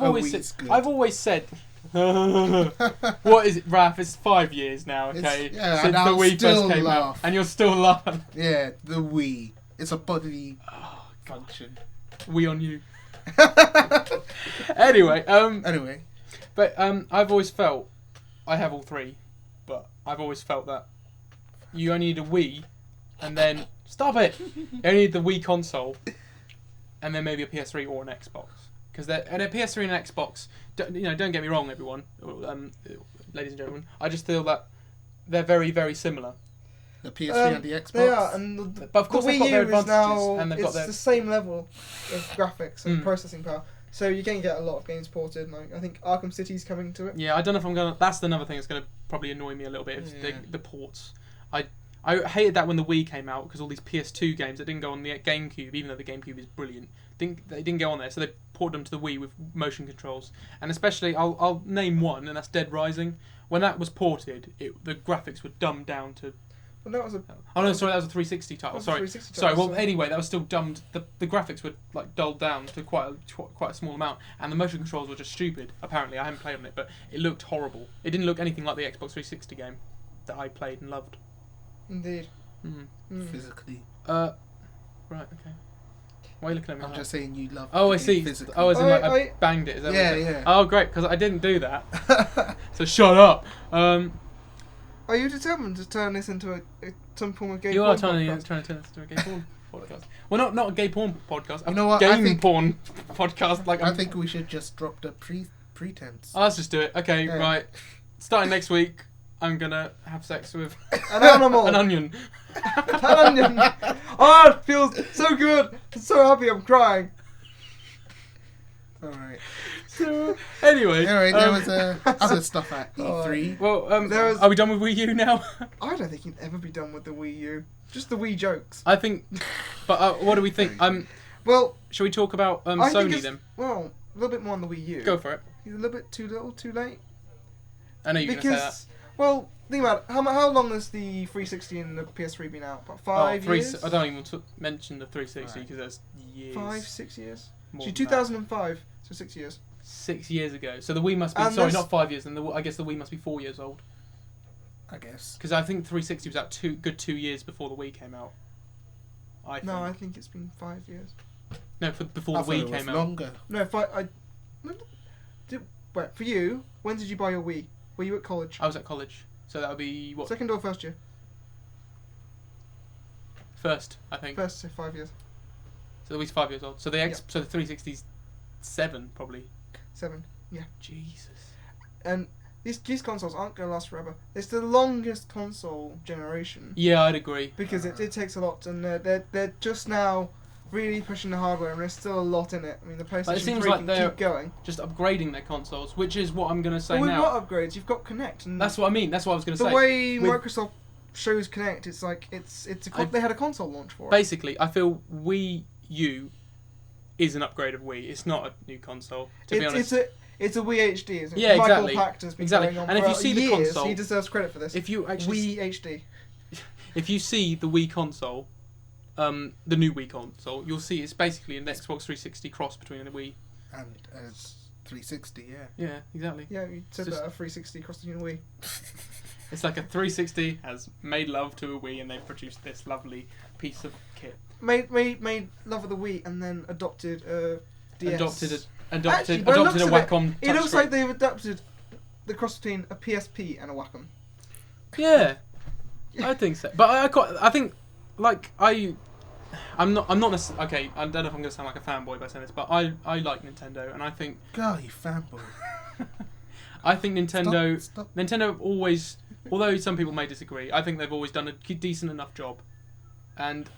always. it. I've always said. What is it, Raph? It's 5 years now, It's- okay? yeah, Since and the I'll Wii first still came out, laugh. and you're still laughing. Yeah, the Wii. It's a bodily function. Wii on you. Anyway, Anyway, but I've always felt, I have all three, but I've always felt that you only need a Wii, and then stop it. You only need the Wii console, and then maybe a PS3 or an Xbox. Because and a PS3 and an Xbox, don't get me wrong, everyone, ladies and gentlemen. I just feel that they're very, very similar. the PS3 and the Xbox. They are, and But of course the they've Wii got their U is advantages, now and they've got it's their. the same level of graphics and Mm. processing power. So you're going to get a lot of games ported. Like I think Arkham City's coming to it. Yeah, I don't know if I'm gonna. That's another thing that's gonna probably annoy me a little bit. Is Yeah. the ports. I hated that when the Wii came out because all these PS2 games that didn't go on the GameCube, even though the GameCube is brilliant, they didn't go on there. So they ported them to the Wii with motion controls, and especially I'll name one, and that's Dead Rising. When that was ported, the graphics were dumbed down to. Well, that was a Oh no, sorry, that was a 360 title. That was a Sorry, 360 sorry. title, Well, so- anyway, that was still dumbed. The graphics were like dulled down to quite a small amount, and the motion controls were just stupid. Apparently, I haven't played on it, but it looked horrible. It didn't look anything like the Xbox 360 game that I played and loved. indeed. Physically. Right, okay. Why are you looking at me? I'm like just that? saying you love. Oh, the I game see. Physically. Oh, as in like I I- banged it. Is that Yeah, what you're saying? yeah. Oh, great, because I didn't do that. So shut up. Are you determined to turn this into some form of gay You are porn trying podcast? to turn this into a gay porn podcast. Well, not a gay porn podcast. You know what, I Game think- porn podcast. Like I think we should just drop the pretense. Oh, let's just do it. Okay, Yeah. right. Starting next week, I'm gonna have sex with An animal. an onion. An onion. Oh, it feels so good. I'm so happy. I'm crying. All right. So, anyway. Anyway, there was other stuff at E3. Well, There was- are we done with Wii U now? I don't think you'd ever be done with the Wii U. Just the Wii jokes. I think. But what do we think? Well, Shall we talk about I think Sony it's, then? well, a little bit more on the Wii U. Go for it. He's a little bit too little, too late. I know you're going to say that. Well, think about it. How long has the 360 and the PS3 been out? About 5 years? I don't even mention the 360 because that's years. 5, 6 years? More So than 2005, so 6 years. 6 years ago. So the Wii must be... And sorry, there's- not 5 years. And I guess the Wii must be 4 years old. I guess. Because I think 360 was out 2 years before the Wii came out. No, I think it's been 5 years. No, before I the thought Wii it was came out. longer. No, wait, for you, when did you buy your Wii? Were you at college? I was at college. So that would be, what? Second or first year? First, I think. First, so 5 years. So the Wii's 5 years old. So the so the 360's 7, probably. 7. Jesus. And these consoles aren't going to last forever. It's the longest console generation. Yeah, I'd agree. Because it takes a lot, and they're just now really pushing the hardware, and there's still a lot in it. I mean, the PlayStation 3 can keep going. Just upgrading their consoles, which is what I'm going to say Well, now. we've got upgrades. You've got Kinect. And That's what I mean. That's what I was going to the say. way Microsoft shows Kinect, it's like they had a console launch for it. Basically, I feel Wii U is an upgrade of Wii. It's not a new console, to be honest. It's a Wii HD, isn't it? Yeah, Michael exactly. Pactor's been Exactly. going on And if for you see the years. console- He deserves credit for this. If you actually... Wii HD. If you see the Wii console, the new Wii console, you'll see it's basically an Xbox 360 cross between the Wii. And 360, yeah. Yeah, exactly. Yeah, you said Just- that, a 360 across the Wii. It's like a 360 has made love to a Wii and they've produced this lovely piece of kit. Made love of the Wii and then adopted DS. Adopted by the a looks of Wacom it looks touchscreen. like they've adopted the cross between a PSP and a Wacom. Yeah, I think so. But I think, like, I'm not necessarily... Okay, I don't know if I'm going to sound like a fanboy by saying this, but I like Nintendo, and I think... God, you fanboy. I think Nintendo... Stop. Nintendo have always... Although some people may disagree, I think they've always done a decent enough job. And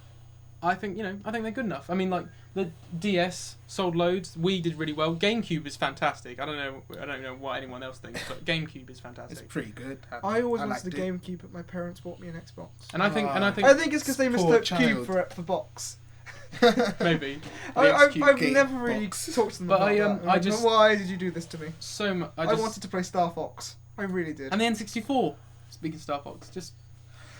I think, I think they're good enough. I mean, like, the DS sold loads. Wii did really well. GameCube is fantastic. I don't know what anyone else thinks, but GameCube is fantastic. It's pretty good. I always wanted liked the it. GameCube, but my parents bought me an Xbox. And I think I think it's because they Poor mistook child. Cube for box. maybe. I've game never really box. talked to them But about that. I just- Why did you do this to me? So much. I wanted to play Star Fox. I really did. And the N64. Speaking of Star Fox, just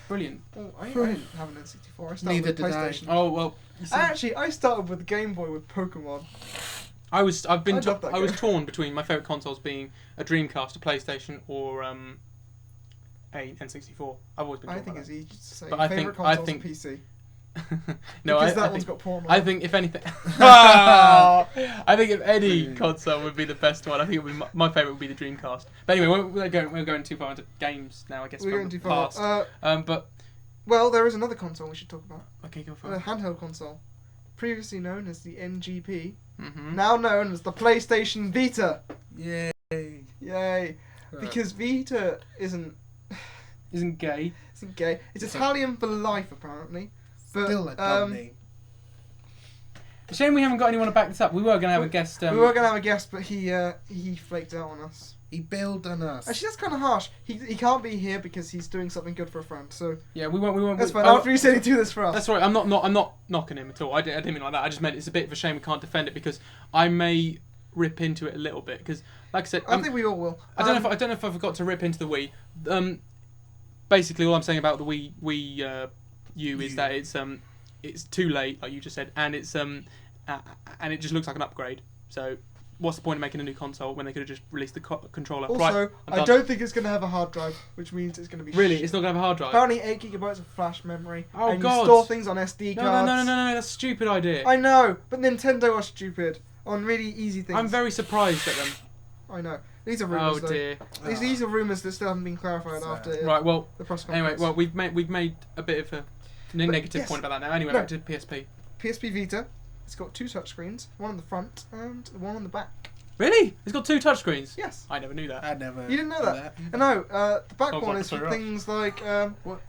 brilliant. Oh, I didn't have an N64. I started Neither with did I. PlayStation. Oh well. You see, I started with the Game Boy with Pokemon. I was I love that game. torn between my favourite consoles being a Dreamcast, a PlayStation, or a N64. I've always been torn I think by it's that. easy to say. But I Favorite think- I console's think- a PC. No, because that I one's think, got porn on I it. think if anything, I think if any console would be the best one, I think it would be my favourite would be the Dreamcast. But anyway, we're going too far into games now. I guess We're from going too the far. past. But Well, there is another console we should talk about. okay, go for A it. handheld console. Previously known as the NGP. Mm-hmm. Now known as the PlayStation Vita. Yay. Yay. Because Vita isn't Isn't gay. gay. It's Italian for life, apparently. But, Still a dumb name. It's a shame we haven't got anyone to back this up. We were going to have a guest. we were going to have a guest, but he flaked out on us. He bailed on us. Actually, that's kind of harsh. He can't be here because he's doing something good for a friend. So Yeah, we won't. that's fine. After he said he'd do this for us. That's right. I'm not knocking him at all. I didn't mean it like that. I just meant it's a bit of a shame we can't defend it because I may rip into it a little bit because, like I said, I think we all will. I don't know if I forgot to rip into the Wii. Basically, all I'm saying about the Wii U is that it's too late, like you just said, and and it just looks like an upgrade. So what's the point of making a new console when they could have just released the controller? Also, right, I'm I done. don't think it's going to have a hard drive, which means it's going to be Really, shit. it's not going to have a hard drive. Apparently 8 gigabytes of flash memory. Oh, and God. you store things on SD No, cards. no, that's a stupid idea. I know, but Nintendo are stupid on really easy things. I'm very surprised at them. I know. These are rumours, Oh though. dear. These are rumours that still haven't been clarified Sad. after Right, well, the press anyway, conference. well, we've made a bit of a negative yes. point about that now. Anyway, No. back to PSP. PSP Vita. It's got 2 touchscreens, one on the front and one on the back. Really? It's got 2 touchscreens? Yes. I never knew that. I never. You didn't know knew that? No, the back Sounds one like is a for DS. things like...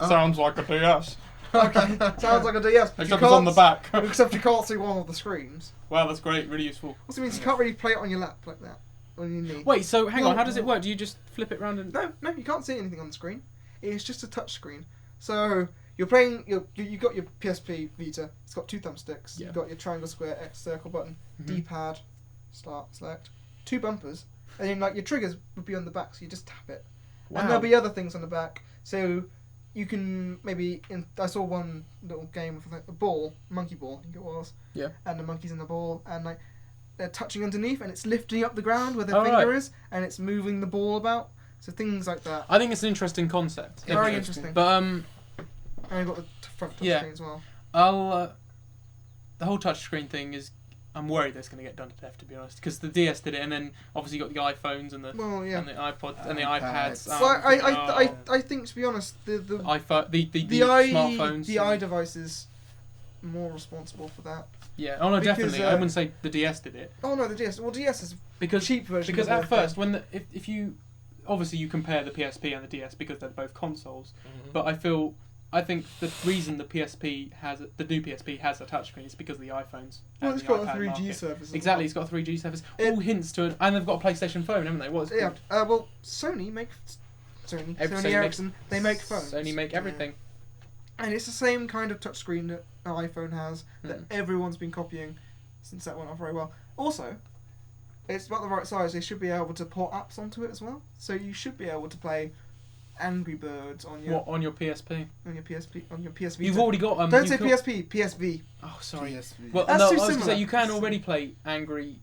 Sounds like a DS. okay, sounds like a DS. But Except you it's on the can't- back. Except you can't see one of the screens. Wow, that's great. Really useful. Also means you can't really play it on your lap like that. On your knee. Wait, so hang on. No. How does it work? Do you just flip it around and... No, you can't see anything on the screen. It's just a touch screen. So you're playing. You got your PSP Vita. It's got 2 thumbsticks. Yeah. You've got your triangle, square, X, circle button, Mhm. D-pad, start, select, 2 bumpers, and then like your triggers would be on the back, so you just tap it. Wow. And there'll be other things on the back, so you can maybe. I saw one little game with like a ball, monkey ball, I think it was. Yeah. And the monkey's in the ball, and like they're touching underneath, and it's lifting up the ground where their Oh, finger right. is, and it's moving the ball about. So things like that. I think it's an interesting concept. Very interesting. But And you've got the front touch Yeah. screen as well. the whole touchscreen thing is. I'm worried that's going to get done to death, to be honest, because the DS did it, and then obviously you got the iPhones and the Well, yeah. and the iPod and the iPads. Well, I think, to be honest, the iPhone, the smartphones, the iDevice is more responsible for that. Yeah. Oh no, because, definitely. I wouldn't say the DS did it. Oh no, the DS. Well, DS is Because cheap version. Because of at first, when if you obviously you compare the PSP and the DS because they're both consoles, but I think the reason the new PSP has a touchscreen is because of the iPhones. Well, and it's the got a iPad 3G market. service. Exactly, it's got a 3G service. All hints to it, and they've got a PlayStation phone, haven't they? What is it called? Well, Sony Sony Ericsson, they make phones. Sony make everything. And it's the same kind of touchscreen that an iPhone has that everyone's been copying since that went off very well. Also, it's about the right size. They should be able to port apps onto it as well. So you should be able to play Angry Birds on your What on your PSP? on your PSP on your PS Vita. You've already got Don't say PSP, PSV. Oh, sorry. PSV. Well, That's no, too I was going to similar. say you can already play Angry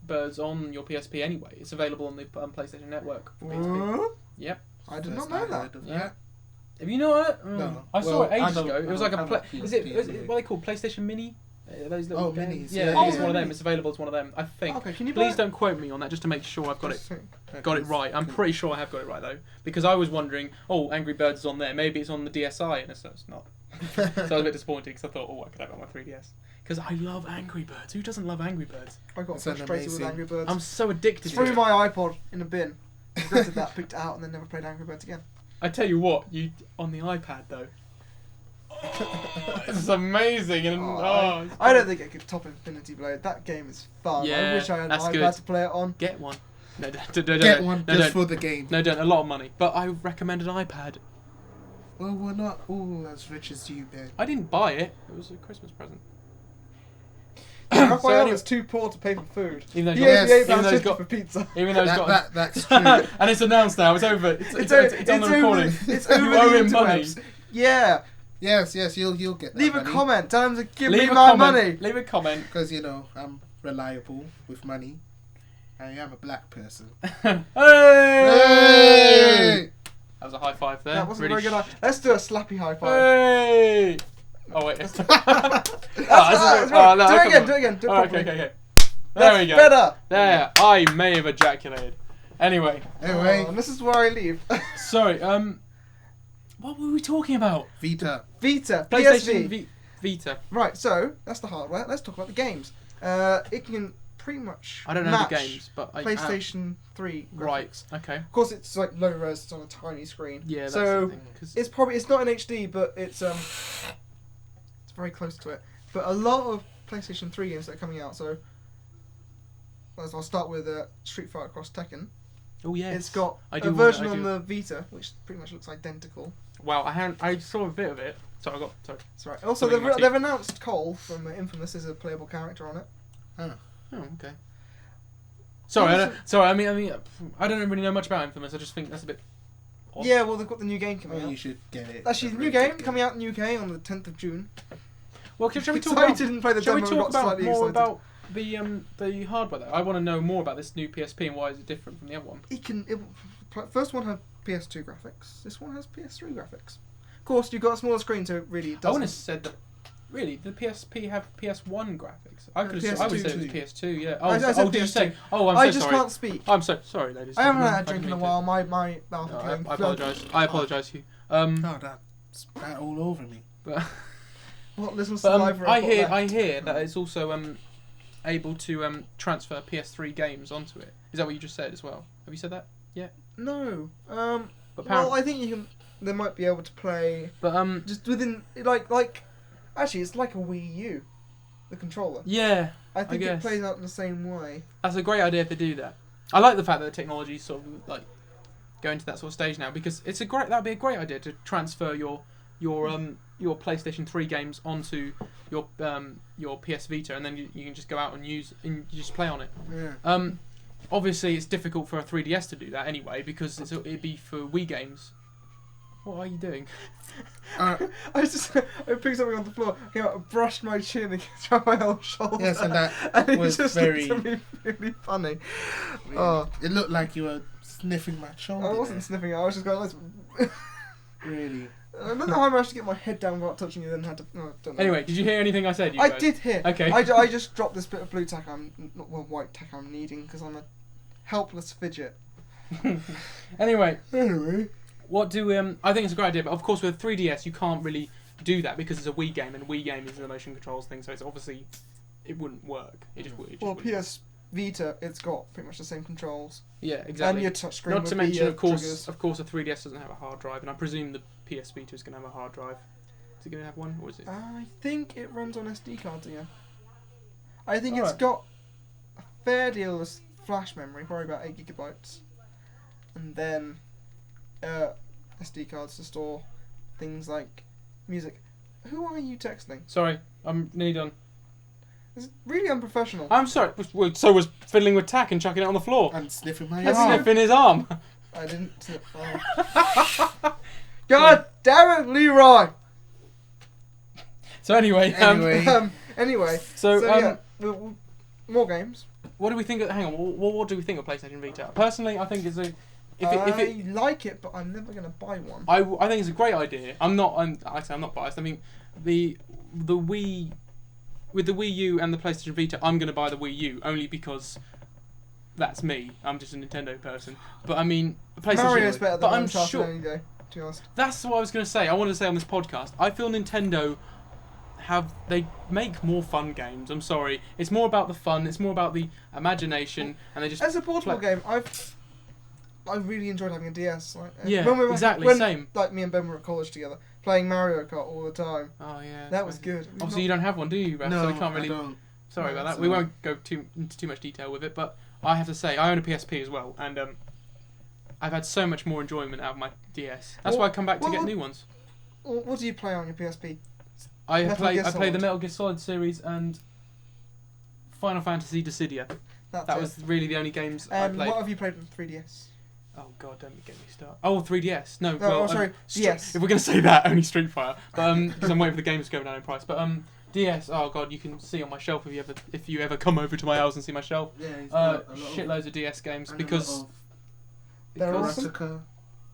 Birds on your PSP anyway. It's available on the PlayStation Network for PSP. What? Yep. I did First not know I that. heard of Yeah. that. Have you know it? No. I saw Well, it ages I don't- ago. It was I like a don't play. have Is it PSP. what are they called? PlayStation Mini? Those little Oh, games? minis. Yeah, Yeah, it's yeah. one of them. It's available as one of them. I think. Okay, can you Please buy don't quote me on that, just to make sure I've got it it? got it right. I'm pretty sure I have got it right though, because I was wondering, oh, Angry Birds is on there. Maybe it's on the DSi, and it's not. So I was a bit disappointed because I thought, oh, I could have it on my 3DS. Because I love Angry Birds. Who doesn't love Angry Birds? I got It's an frustrated with amazing- Angry Birds. I'm so addicted to Threw it. my iPod in a bin. Regretted that, picked it out, and then never played Angry Birds again. I tell you what, you on the iPad though. Oh, it's amazing, and I don't think I could top Infinity Blade. That game is fun. Yeah, I wish I had an that's iPad good. to play it on. get one. No, don't. Get one no, just don't. for the game. No, don't. A lot of money, but I recommend an iPad. Well, we're not all as rich as you, Ben. I didn't buy it. It was a Christmas present. Raphael So anyway- is too poor to pay for food. Even though He he's Yes, owes me even though he's £8.50 got- for pizza. Even though he's got. That's true. And it's announced now. It's over. It's on the recording. It's You over owe the him money. interwebs. Yeah. Yes, you'll get that. Leave a comment. Tell him to give Leave me a my comment. money. Leave a comment. Because, I'm reliable with money. I am a black person. Hey! Hey! That was a high five there. That wasn't Really very good. Let's do a slappy high five. Hey! Oh wait. That's Oh, right. no, Do it come again. on. Do it again. Do it Oh, properly. okay. There That's we go. better. There. I may have ejaculated. Anyway, Anyway, Oh, and this is where I leave. sorry. What were we talking about? Vita. Vita. PlayStation PSV. Vita. Right. So that's the hardware. Let's talk about the games. It can pretty much I don't know match the games, but I PlayStation 3 graphics. Right. Okay. Of course, it's like low res. It's on a tiny screen. Yeah. That's So the thing, 'cause- it's not in HD, but it's very close to it. But a lot of PlayStation 3 games that are coming out. So I'll start with Street Fighter Cross Tekken. Oh yes. It's got I a do version want- I on do. the Vita, which pretty much looks identical. Wow. I saw a bit of it. Sorry. Sorry. That's right. Also, Something in my they've announced Cole from Infamous as a playable character on it. Oh. Okay. Sorry. I mean, I don't really know much about Infamous. I just think that's a bit. Odd. Yeah, well, they've got the new game coming Well, you out. should get it. Actually, the new game coming out in the UK on the 10th of June. Well, shall we talk Excited, about? didn't play the Shall we demo, talk got about slightly more excited. about the hardware though? I want to know more about this new PSP and why is it different from the other one. First one had PS2 graphics. This one has PS3 graphics. Of course, you've got a smaller screen, so it really I doesn't. would have said that. Really, the PSP have PS1 graphics. I would PS2 say it was too. PS2. Yeah. I said did you PS2. say? Oh, I'm I so just sorry. can't speak. I'm so sorry, ladies. I haven't and had a gentlemen. drink in a I while. didn't My mean mouth to. is No, going I apologise. I apologise to you. Oh, that's spat all over me. But, What, listen to but saliva I I've got hear left. that it's also able to transfer PS3 games onto it. Is that what you just said as well? Have you said that? No. But Well, apparently, I think you can. They might be able to play but just within like. Actually, it's like a Wii U, the controller. yeah. I think it guess. plays out in the same way. That's a great idea if they do that. I like the fact that the technology is sort of like going to that sort of stage now because that'd be a great idea to transfer your your PlayStation 3 games onto your PS Vita, and then you can just go out and you just play on it. Yeah. Obviously, it's difficult for a 3DS to do that anyway because it'd be for Wii games. What are you doing? I picked something on the floor. I brushed my chin against Raphael's shoulder. Yes, and that and was it just very looked at me really funny. Really. Oh. It looked like you were sniffing my shoulder. I wasn't sniffing it. I was just going like this. Really. I don't know how I managed to get my head down without touching you. Then had to. No, I don't know. Anyway, did you hear anything I said? I did hear. Okay. I just dropped this bit of blue tack. White tack I'm needing because I'm a helpless fidget. Anyway. Anyway. What do I think it's a great idea, but of course with 3DS you can't really do that because it's a Wii game, and Wii game is a motion controls thing, so it's obviously it wouldn't work. It just would. Well, PS Vita, it's got pretty much the same controls. Yeah, exactly. And your touchscreen. Not to mention, of course, triggers. a 3DS doesn't have a hard drive, and I presume the PS Vita is going to have a hard drive. Is it going to have one, or is it? I think it runs on SD cards again. I think it's Alright. got a fair deal of flash memory, probably about 8 gigabytes, and then SD cards to store things like music. Who are you texting? Sorry, I'm nearly done. It's really unprofessional. I'm sorry. So was fiddling with tack and chucking it on the floor. And sniffing my And arm. sniffing his arm. I didn't. God damn it, Leroy! So anyway, Anyway. So, yeah, more games. what do we think? Hang on. What do we think of PlayStation Vita? Personally, I think it's a. I like it, but I'm never gonna buy one. I think it's a great idea. I'm not biased. I mean, the Wii, with the Wii U and the PlayStation Vita, I'm gonna buy the Wii U only because that's me. I'm just a Nintendo person. But I mean, PlayStation. Mario's better than but I'm Uncharted sure. any day, to be honest. That's what I was gonna say. I wanted to say on this podcast. I feel Nintendo they make more fun games. I'm sorry. It's more about the fun. It's more about the imagination, and they just. As a portable game, I really enjoyed having a DS. Yeah, when exactly, same. Like me and Ben were at college together, playing Mario Kart all the time. Oh yeah. That was good. Obviously, you don't have one, do you, Raph? No, So we can't really. I don't. Sorry No, about that's that. We alright. won't go into too much detail with it, but I have to say I own a PSP as well, and I've had so much more enjoyment out of my DS. That's why I come back to get new ones. What do you play on your PSP? I Metal play Gear the Solid. Metal Gear Solid series and Final Fantasy Dissidia. That's That it. was really the only games I And played. what have you played with 3DS? Oh god, don't get me started. Oh, 3DS. No, No, well, sorry, DS. If we're gonna say that, only Street Fighter. But because I'm waiting for the games to go down in price. But DS. Oh god, you can see on my shelf if you ever come over to my house and see my shelf. Yeah, he's got a lot Shitloads of DS games and because. They're of awesome. erotica.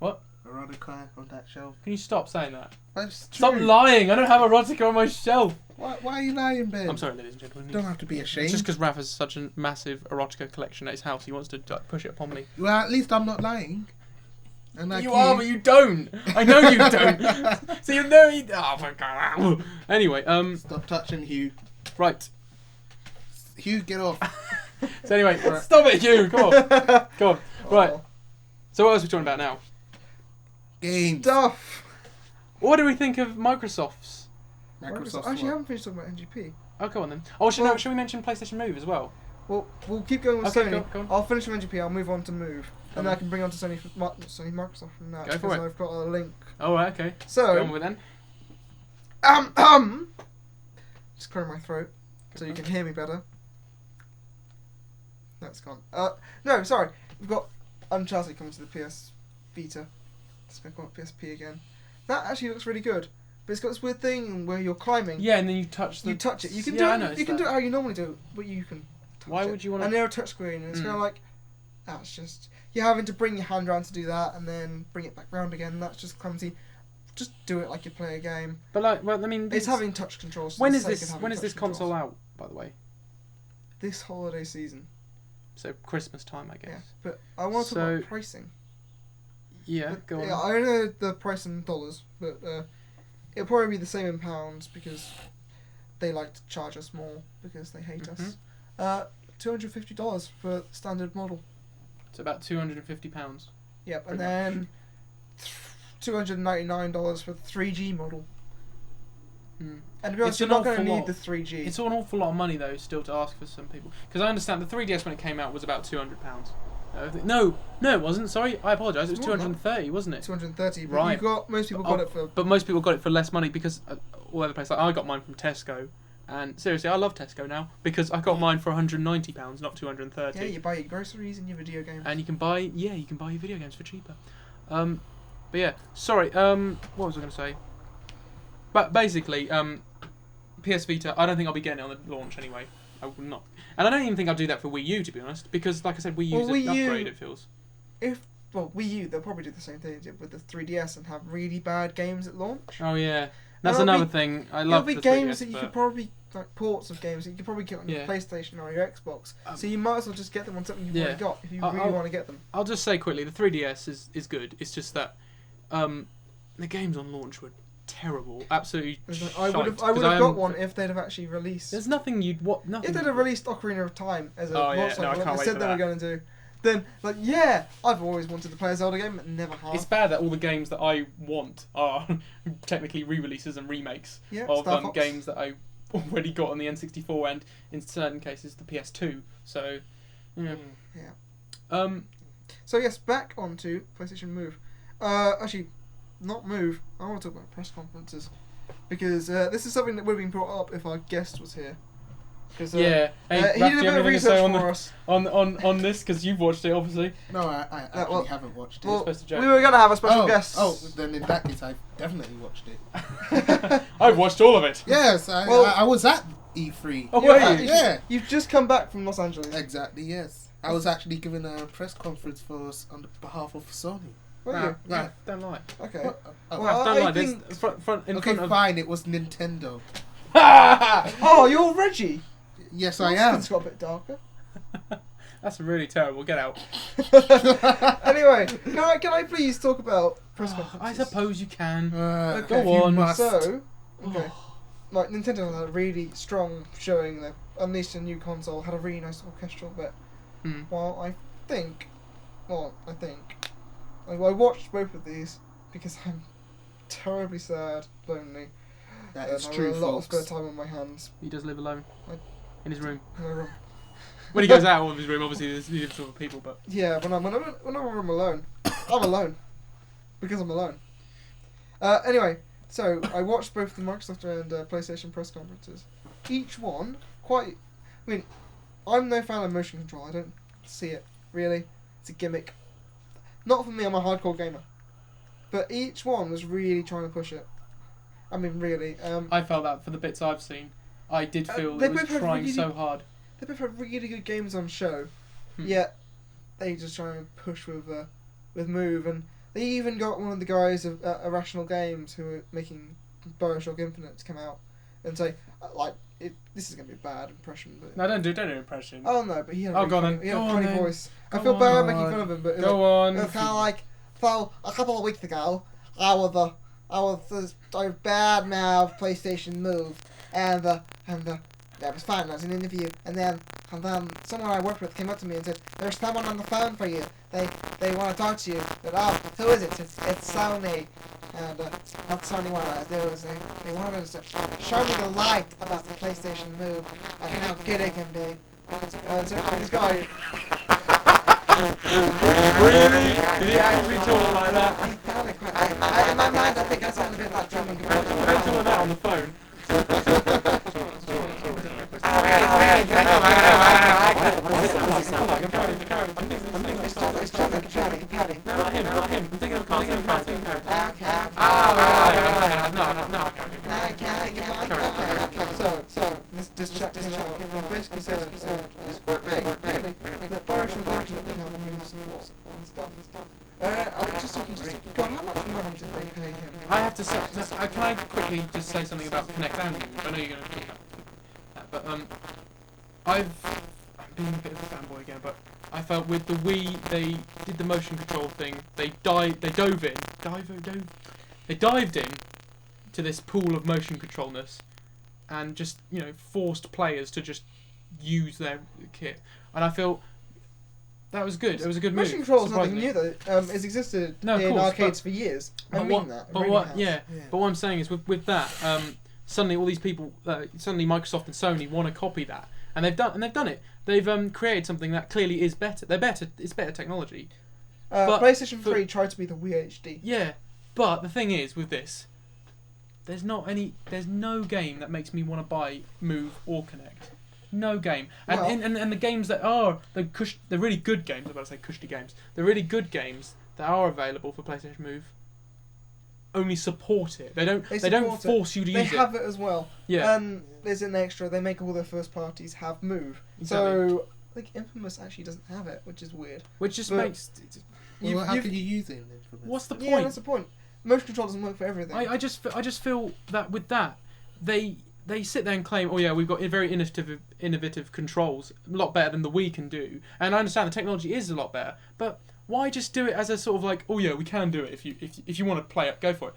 What? Erotica on that shelf. Can you stop saying that? That's Stop true. lying! I don't have erotica on my shelf. Why are you lying, Ben? I'm sorry, ladies and gentlemen. You don't have to be It's ashamed. just because Raph has such a massive erotica collection at his house, he wants to push it upon me. Well, at least I'm not lying. And like You are, but you don't. I know you don't. So you know he. Oh my god. Anyway, Stop touching Hugh. right. Hugh, get off. So anyway, Right. stop it, Hugh. Come on, come on. Right. Oh, So what else are we talking about now? Games. Stuff. What do we think of Microsoft's? Microsoft. Actually, I haven't finished talking about NGP. Oh, go on then. Oh, should Well- we mention PlayStation Move as well? Well, we'll keep going with Okay, Sony. go on. I'll finish with NGP. I'll move on to Move, and then on. I can bring on to Microsoft from that Go for because it. I've got a link. Oh, right, okay. Go on So, with it then. just clear my throat so you can hear me better. That's gone. No, sorry. We've got Uncharted coming to the PS Vita. It's going to come up PSP again. That actually looks really good, but it's got this weird thing where you're climbing. Yeah, and then you touch the. You touch it. You can Yeah, I do noticed it. You can that. do it how you normally do it, but you can. Touch Why it. would you wanna- And they're a touchscreen, and it's kind of like that's just you're having to bring your hand around to do that, and then bring it back round again. That's just clumsy. Just do it like you play a game. But like, well, I mean, It's having touch controls. for When the is sake of this? having When is touch this console controls. out? By the way, This holiday season. so Christmas time, I Yeah, guess. but I want to talk So- about pricing. Yeah, But, go on. yeah, I know the price in dollars, but it'll probably be the same in pounds because they like to charge us more because they hate us. $250 for standard model. It's about £250. Yep, Pretty and then $299 for the 3G model. Hmm. And to be honest, It's you're an not going to awful need lot. the 3G. It's an awful lot of money though, still to ask for some people. Because I understand the 3DS when it came out was about £200, No, it wasn't. Sorry, I apologise. It was 230, wasn't it? 230. But Right. most people got it for. But most people got it for less money because all over the place. Like I got mine from Tesco, and seriously, I love Tesco now because I got mine for £190, not 230. Yeah, you buy your groceries and your video games. And you can buy your video games for cheaper. But yeah, sorry. What was I going to say? But basically, PS Vita. I don't think I'll be getting it on the launch anyway. I will not. And I don't even think I'll do that for Wii U, to be honest, because, like I said, Wii U's an upgrade, it feels. Wii U, they'll probably do the same thing they did with the 3DS and have really bad games at launch. Oh, yeah. That's another thing. I love the 3DS. There'll be games that you could probably, like ports of games that you could probably get on your PlayStation or your Xbox. So you might as well just get them on something you've already got if you really want to get them. I'll just say quickly, the 3DS is good. It's just that the games on launch were terrible, absolutely. I would have got one if they'd have actually released. There's nothing you'd what. Nothing. If they'd have released Ocarina of Time as a launch no, I like can't they wait said for they that. were going to do, then I've always wanted to play a Zelda game, but never have. It's bad that all the games that I want are technically re-releases and remakes of games that I already got on the N64 and in certain cases the PS2. So yeah. So yes, back onto PlayStation Move. Actually, not Move. I want to talk about press conferences because this is something that would have been brought up if our guest was here. Because he did a bit of research for us on this because you've watched it, obviously. No, I actually haven't watched it. Well, we were going to have a special guest. Oh, then in that case, I definitely watched it. I've watched all of it. Yes, I was at E3. Oh, were you? Yeah. You've just come back from Los Angeles. Exactly, yes. I was actually giving a press conference on behalf of Sony. Right, don't lie. Okay. Don't lie. There's front of... fine, it was Nintendo. Oh, you're Reggie. Yes, I am. It's got a bit darker. That's really terrible. Get out. Anyway, can I please talk about press conferences? I suppose you can. Go on. So, okay. Like, Nintendo had a really strong showing. They unleashed a new console, had a really nice orchestral bit. Well, I watched both of these because I'm terribly sad, lonely. That is true, I have a lot of folks. spare time on my hands. He does live alone. In his room. In my room. When he goes out of his room, obviously he lives with people, but... Yeah, when I'm alone, I'm alone. Because I'm alone. Anyway, so I watched both the Microsoft and PlayStation press conferences. Each one, I'm no fan of motion control. I don't see it, really. It's a gimmick. Not for me, I'm a hardcore gamer. But each one was really trying to push it. I mean, really. I felt that for the bits I've seen. I did feel it was trying so hard. They both had really good games on show, yet they just try and push with Move, and they even got one of the guys of Irrational Games who are making Bioshock Infinite to come out and say, this is going to be a bad impression. But No, don't do an impression. Oh no, but he had a funny voice. Go I feel on. bad making fun of him, but Go on. It was kind of like, so a couple of weeks ago, I bad mouth PlayStation Move, and that was fine. I was in an interview, and then someone I worked with came up to me and said, "There's someone on the phone for you. They want to talk to you." But who is it? It's Sony, and not Sony. What I do is they wanted to show me the light about the PlayStation Move and how good it can be. So this guy. Really? Did he actually talk like that? He sounded quite. In my mind, I think I sound a bit like German. Don't talk that on the phone. Not him. I'm thinking of cartoon. So this chap basically says the Boris version of the company supports and stuff. I was just talking to God, how much money did they pay him? I have to say, can I quickly just say something about Connect and Move? I know you're going to talk about that, but I'm being a bit of a fanboy again, but I felt with the Wii, they did the motion control thing. They dived in to this pool of motion controlness, and just forced players to just use their kit. And I feel that was good. It was a good move. Motion control is nothing new though. It's existed in arcades for years. I mean that. But what I'm saying is with that, suddenly all these people, suddenly Microsoft and Sony want to copy that. and they've done it. They've created something that clearly is better. It's better technology. But PlayStation 3 tried to be the Wii HD. Yeah, but the thing is with this, there's no game that makes me want to buy Move or Connect. No game. And the games that are the really good games. I'm about to say cushy games. The really good games that are available for PlayStation Move only support it. They don't force you to use it. They have it as well. Yeah. And there's an extra. They make all their first parties have Move. Exactly. So I think Infamous actually doesn't have it, which is weird. Which just makes. Well, how can you use it in Infamous? What's the point? Yeah, that's the point. Motion control doesn't work for everything. I just feel that with that they sit there and claim, oh yeah, we've got very innovative controls, a lot better than the Wii can do. And I understand the technology is a lot better, but why just do it as a sort of like, oh yeah, we can do it if you want to play it, go for it.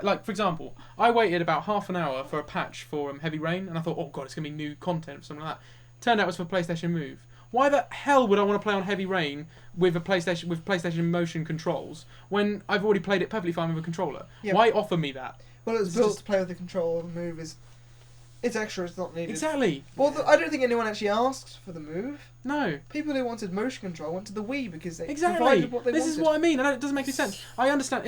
Like for example, I waited about half an hour for a patch for Heavy Rain, and I thought, oh god, it's gonna be new content or something like that. Turned out it was for PlayStation Move. Why the hell would I want to play on Heavy Rain with PlayStation motion controls when I've already played it perfectly fine with a controller? Yeah. Why offer me that? Well, it's built to play with the controller. The Move it's extra. It's not needed. Exactly. Well, I don't think anyone actually asked for the Move. No. People who wanted motion control went to the Wii because they Exactly. provided what they wanted. This is what I mean, and it doesn't make any sense. I understand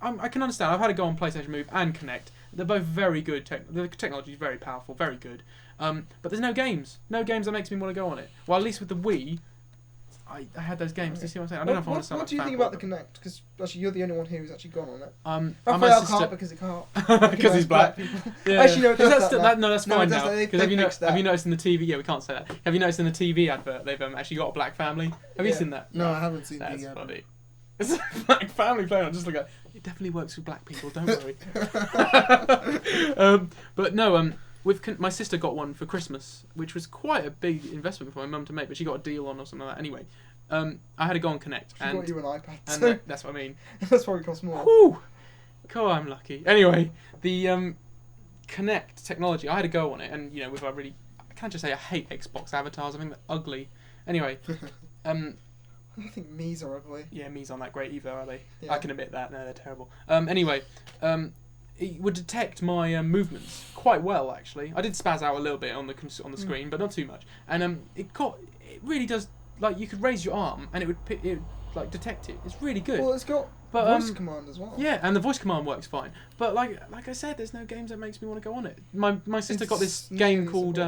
I can understand. I've had to go on PlayStation Move and Kinect. They're both very good. The technology is very powerful, very good. But there's no games. No games that makes me want to go on it. Well, at least with the Wii, I had those games. Do you see what I'm saying? I don't know if I want to sound What do you think about the Kinect? Because actually, you're the only one here who's actually gone on it. Raphael can't because he can't. Because he's black. Yeah. Actually, no, it does no, that's fine now. Because have you noticed in the TV? Yeah, we can't say that. Have you noticed in the TV advert they've actually got a black family? Have you seen that? No, I haven't seen that. That's the funny. It's a black family playing. I'm just like, it definitely works with black people. Don't worry. But no, my sister got one for Christmas, which was quite a big investment for my mum to make, but she got a deal on or something like that. Anyway, I had to go on Connect. She got you an iPad. And that's what I mean. That's probably cost more. Whew. God, I'm lucky. Anyway, the Connect technology, I had to go on it, and I can't just say I hate Xbox avatars. I think they're ugly. Anyway, I think Mii's are ugly. Yeah, Mii's aren't that great either, are they? Yeah. I can admit that. No, they're terrible. Anyway, it would detect my movements quite well, actually. I did spaz out a little bit on the screen, but not too much. And it really does. Like, you could raise your arm and it would detect it. It's really good. Well, it's got voice command as well. Yeah, and the voice command works fine. But like I said, there's no games that makes me want to go on it. My sister got this game called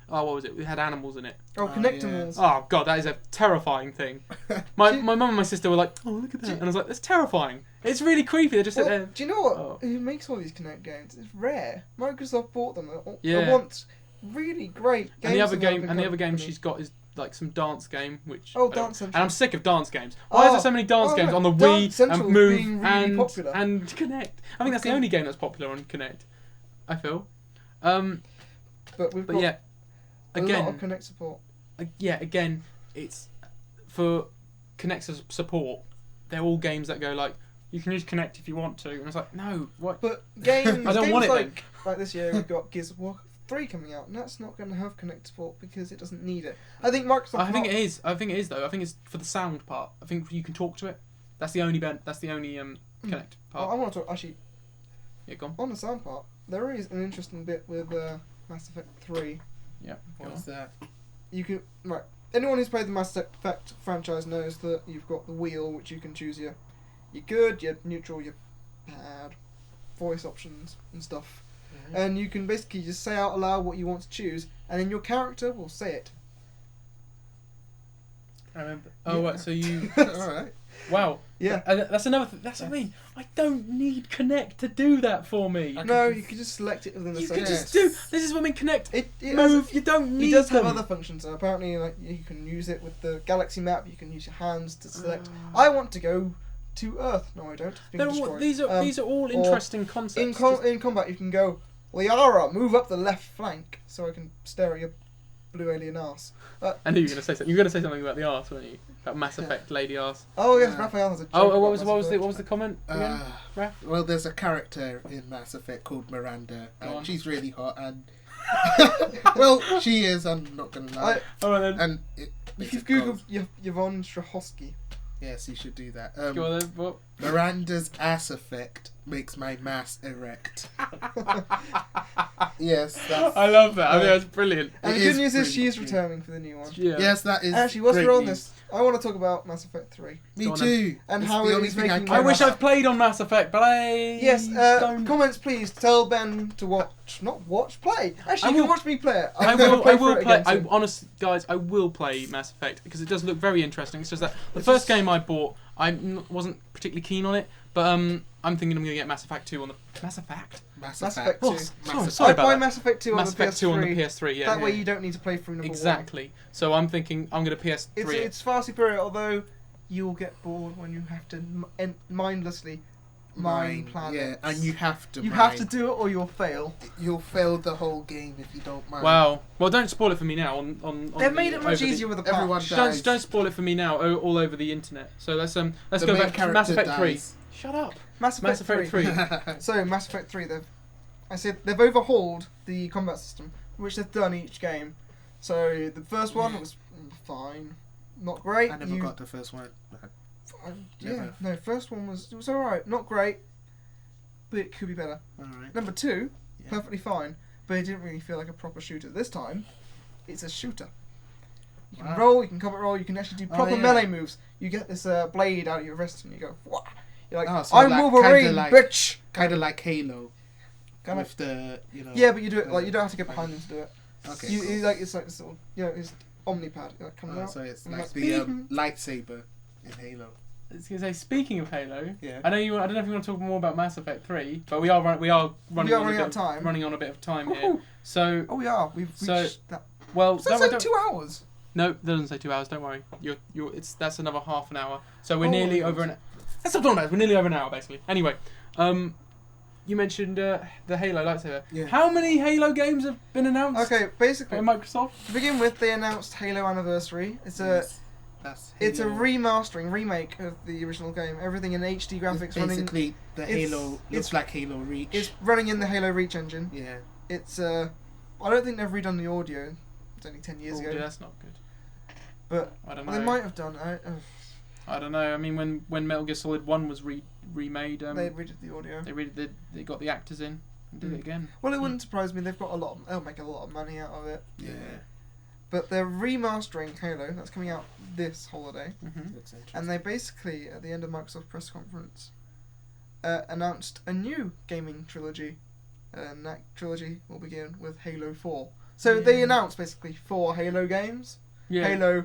what was it? It had animals in it. Oh, Connectimals. Oh god, that is a terrifying thing. My mum and my sister were like, oh look at that, and I was like, that's terrifying. It's really creepy. They just sit there. Do you know what? Who makes all these Kinect games? It's rare. Microsoft bought them. Yeah. They want really great games. And the other game she's got is like some dance game, which Dance Central. And I'm sick of dance games. Why is there so many dance games on the Wii and Move and Kinect? I think that's the only game that's popular on Kinect. I feel. But we've got yeah, again, a lot of Kinect support. Again, it's for Kinect support. They're all games that go like, you can use Kinect if you want to, and it's like, no, what? But games, I don't want it. Like this year, we've got Gears of War 3 coming out, and that's not going to have Kinect support because it doesn't need it. I think Microsoft. I think it is though. I think it's for the sound part. I think you can talk to it. That's the only Kinect part. I want to talk actually. Yeah, go on. On the sound part, there is an interesting bit with Mass Effect 3. Yeah. What's that? You can anyone who's played the Mass Effect franchise knows that you've got the wheel, which you can choose your good, your neutral, your bad, voice options and stuff. And you can basically just say out aloud what you want to choose, and then your character will say it. I remember. Oh, right, so you... Alright. Wow. Yeah. That's another thing. That's what I mean. I don't need Kinect to do that for me. No, you can just select it within the You settings. can just do... This is what I mean, Kinect. Move, you don't need It does have them. other functions, so apparently you can use it with the galaxy map, you can use your hands to select, I want to go to Earth. No, I don't. These are all interesting concepts. In combat, you can go, Liara, move up the left flank, so I can stare at your blue alien arse. I knew you were going to say something. You were going to say something about the arse, weren't you? About Mass Effect lady arse. Oh yes, Raphael has a joke. What was the comment again, Raph? Well, there's a character in Mass Effect called Miranda, and she's really hot, and well, she is. I'm not going to lie. Alright then. And if you've googled Yvonne Strahovski. Yes, you should do that. Go on then. What? Miranda's ass effect makes my mass erect. Yes, that's... I love that. I think that's brilliant. And the It good is news is pretty she is true. returning for the new one. Yeah. Yes, that is. Actually, whilst great we're on news. this, I want to talk about Mass Effect 3. Me Go on too. And It's how the it only is thing making care I wish about. I've played on Mass Effect, but I Yes, don't. comments please. Tell Ben to watch, not watch, play. Actually, I you will- can watch me play it. I I'm gonna will play. through it again soon. Honestly, guys, I will play Mass Effect because it does look very interesting. It's just that the first game I bought, wasn't particularly keen on it, but I'm thinking I'm gonna get Mass Effect 2 on the Mass Effect. Mass Mass Effect. Effect 2. Sorry I'd about buy that. Mass Effect 2 Mass on the Effect PS3. 2 on the PS3. Yeah. That way you don't need to play through number 1. Exactly. So I'm thinking I'm gonna PS3. It's far superior, although you'll get bored when you have to mindlessly mine planets. Yeah, and you have to. You mine. have to do it or you'll fail. You'll fail the whole game if you don't mind. Wow. Well, don't spoil it for me now. On They've made it much easier with the patch. everyone dies. Don't spoil it for me now. All over the internet. So let's The go main back to Mass character Effect 3. dies. Shut up. Mass Mass Effect Effect 3. So Mass Effect 3, they've overhauled the combat system, which they've done each game. So the first one was fine, not great. I never got the first one. Yeah, never. no, first one was alright, not great, but it could be better. Alright. Number 2, Yeah. perfectly fine, but it didn't really feel like a proper shooter. This time, it's a shooter. You can Wow. roll, you can combat roll, you can actually do proper yeah. melee moves. You get this blade out of your wrist and you go, Wah! You're like, Oh, so I'm like, Wolverine, kinda like- bitch! Kind of like Halo. Kinda- With the, you know. Yeah, but you do it like you don't have to get behind them to do it. Okay. You cool. like it's like this little, it's omnipad. It like comes Oh, out. so it's and like that's the beam. lightsaber in Halo. I was gonna say, speaking of Halo, Yeah. I don't know if you want to talk more about Mass Effect 3, but we are running running on out of time. running on a bit of time here. Woohoo. So, Oh, we are. We've So- reached that. well, Does that say 2 hours? No, that doesn't say 2 hours. Don't worry. That's another half an hour. So we're Oh, nearly my over God. an. Let's stop talking about it. We're nearly over an hour, basically. Anyway, you mentioned the Halo lightsaber. Yeah. How many Halo games have been announced? Okay, basically, By Microsoft. to begin with, they announced Halo Anniversary. It's a Yes. That's it's a Halo. remake of the original game. Everything in HD graphics It's running. basically the it's- Halo it's- looks like Halo Reach. It's running in the Halo Reach engine. Yeah. It's I don't think they've redone the audio. It's only 10 years Oh, ago. yeah, that's not good. But I don't well, know. they might have done. I don't know. I mean, when Metal Gear Solid 1 was remade, they redid the audio. they got the actors in and did it again. Well, it wouldn't surprise me. They've got they'll make a lot of money out of it. Yeah. But they're remastering Halo. That's coming out this holiday. Mm-hmm. Looks interesting. And they basically, at the end of Microsoft press conference, announced a new gaming trilogy. And that trilogy will begin with Halo 4. So they Yeah. announced basically 4 Halo games. Yeah. Halo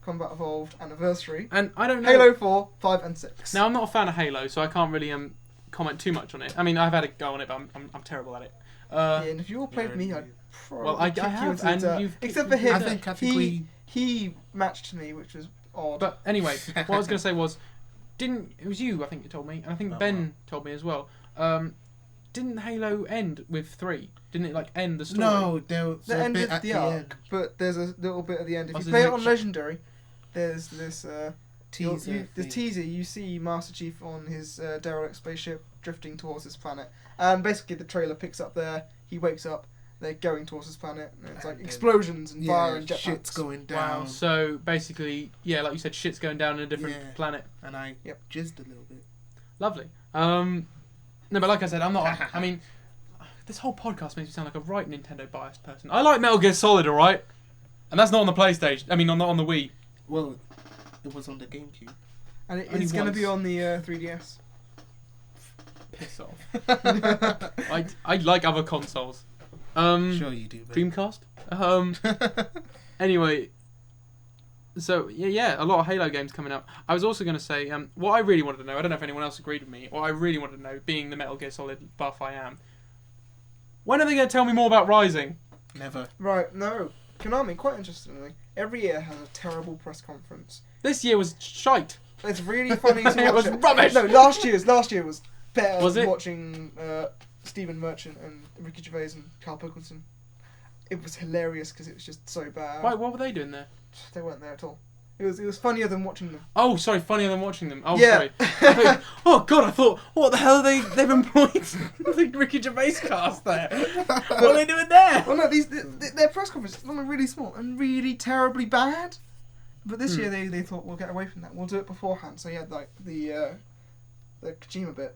Combat Evolved Anniversary. And I don't know. Halo 4, 5 and 6. Now I'm not a fan of Halo, so I can't really comment too much on it. I mean, I've had a go on it, but I'm terrible at it. Yeah, and if you all played Yeah, me, you- I'd probably Well, I kick you have, into the and dirt. you've Except kicked for me him, into the dirt. I think he matched me, which was odd. But anyway, what I was going to say was, it was you, I think you told me, and I think Oh, Ben wow. told me as well. Didn't Halo end with 3? Didn't it end the story? No, there was that a ended bit at the the arc, end. but there's a little bit at the end. If Oh, you so play it's it like on Legendary, there's this Teaser. the thing. teaser. You see Master Chief on his derelict spaceship drifting towards his planet, and basically the trailer picks up there. He wakes up. They're going towards his planet. And it's like And then- explosions and fire Yeah, and jetpacks. shit's going Wow. down. So basically, yeah, like you said, shit's going down in a different Yeah. planet. And I Yep. jizzed a little bit. Lovely. No, but like I said, I'm not. I mean, this whole podcast makes me sound like a right Nintendo biased person. I like Metal Gear Solid, all right, and that's not on the PlayStation. I mean, not on the Wii. Well, it was on the GameCube. And Only it's going to be once. on the 3DS. Piss off. I like other consoles. Sure you do, mate. Dreamcast. Anyway, so yeah, a lot of Halo games coming up. I was also going to say, what I really wanted to know. I don't know if anyone else agreed with me. What I really wanted to know, being the Metal Gear Solid buff I am, when are they going to tell me more about Rising? Never. Right, no. Konami, quite interestingly, every year has a terrible press conference. This year was shite. It's really funny to watch. It was rubbish. No, last year was better. Was it? Watching Stephen Merchant and Ricky Gervais and Carl Pilkington. It was hilarious because it was just so bad. Why? What were they doing there? They weren't there at all. It was funnier than watching them. Oh, sorry, funnier than watching them. Oh, Yeah. sorry. I thought, oh God, I thought, what the hell they've employed the Ricky Gervais cast there. What are they doing there? Well, no, their press conferences are really small and really terribly bad. But this year they thought we'll get away from that. We'll do it beforehand. So you had like the the Kojima bit.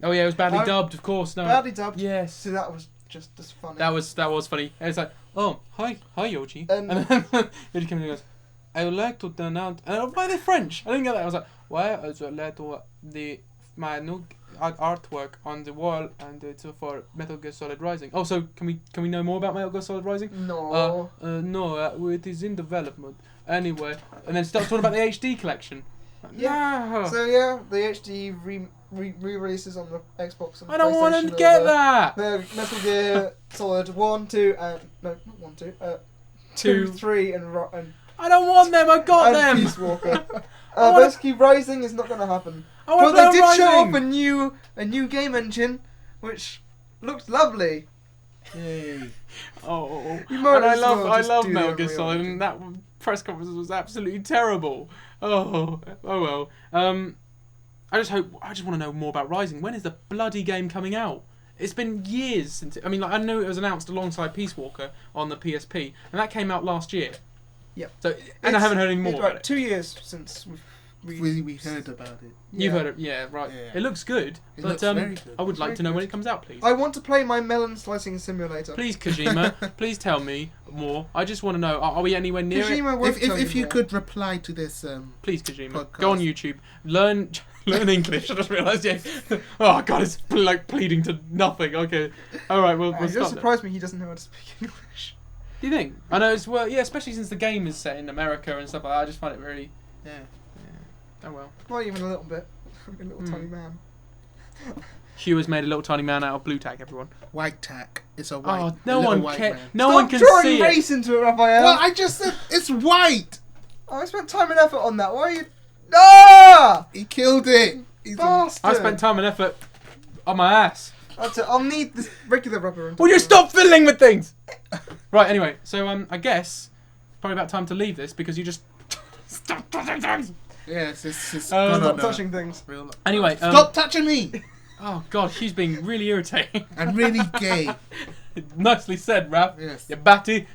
Oh yeah, it was badly dubbed, of course. No. Badly dubbed. Yes. So that was just as funny. That was funny. It's like, oh, hi Yoji. And And then Yoji comes in and goes, I would like to turn out. Why are they French? I didn't get that. I was like, why is it let my new artwork on the wall and it's for Metal Gear Solid Rising? Oh, so can we know more about Metal Gear Solid Rising? No. No, it is in development. Anyway, and then start talking about the HD collection. Yeah. No. So yeah, the HD re-releases on the Xbox and I don't want PlayStation to get of, that. The Metal Gear Solid 1, 2, and no, not 1, 2, 2, 3, and I don't want them. I got and them. Peace Walker. wanna- Basically, Rising is not going to happen. I want But to they play did show Rising. off a new game engine, which looked lovely. Yay. Oh, You might and I as well love just do Metal the Gear Unreal Solid, Engine. and that press conference was absolutely terrible. Oh well. I just want to know more about Rising. When is the bloody game coming out? It's been years since. I mean, like, I know it was announced alongside Peace Walker on the PSP, and that came out last year. Yep. So, and I haven't heard any more It's about about it. 2 years since We heard about it. You've heard it, yeah, right. Yeah. It looks good, It but looks very good. I would It's like very to know when good. it comes out, please. I want to play my melon slicing simulator. Please, Kojima, please tell me more. I just want to know. Are we anywhere near it? Kojima won't tell If you more. could reply to this, Please, Kojima, podcast. go on YouTube, learn English. I just realised, yeah. Oh God, it's like pleading to nothing. Okay, all right, we'll It stop. just there. surprised me he doesn't know how to speak English. Do you think? I know it's yeah, especially since the game is set in America and stuff like that. I just find it very. yeah. Oh well. Not even a little bit. A little Hmm. tiny man. Hugh has made a little tiny man out of blue tack. Everyone. White tack. It's a white. Oh, no little one white cares. man. No Stop one can drawing see race it. into it, Raphael. Well, I just said it's white. Oh, I spent time and effort on that. Why are you? Ah! He killed it. He's a- Bastard! I spent time and effort on my ass. That's it. I'll need this regular rubber. Will you stop fiddling with things? Right. Anyway, so I guess probably about time to leave this because you just stop touching things. Yes, it's Um, gone Stop on a touching things. real- Anyway. Stop touching me. Oh God, Hugh's being really irritating. And really gay. Nicely said, Raph. Yes. You batty.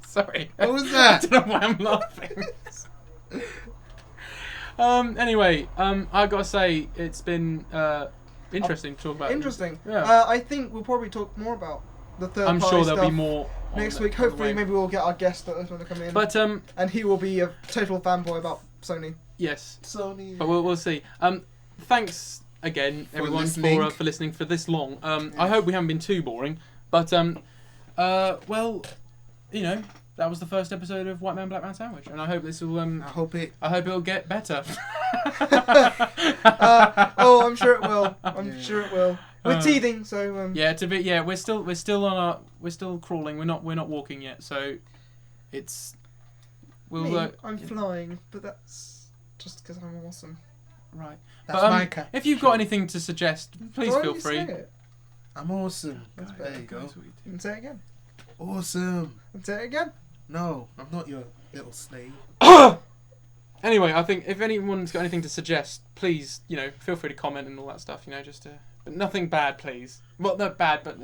Sorry. What was that? I don't know why I'm laughing. Anyway, I gotta say it's been interesting to talk about. Interesting. Yeah. I think we'll probably talk more about the third I'm party sure there'll stuff be more on next the- week. on the Hopefully, way. maybe we'll get our guest that's going to come in. But and he will be a total fanboy about Sony. yes, Sony. but we'll see. Thanks again, everyone, listening. for listening for this long. I hope we haven't been too boring. But well, you know, that was the first episode of White Man Black Man Sandwich, and I hope this will I hope it'll get better. Oh, I'm sure it will. I'm Yeah. sure it will. We're teething, so Yeah, we're still crawling. We're not walking yet. So it's me, I'm flying, but that's just because I'm awesome. right. that's But my cat. if you've got anything to suggest, please Why feel don't you free. say it? I'm awesome. That's There better. you go. And say it again. Awesome. And say it again. No, I'm not your little slave. Anyway, I think if anyone's got anything to suggest, please, feel free to comment and all that stuff. But nothing bad, please. Well, not bad, but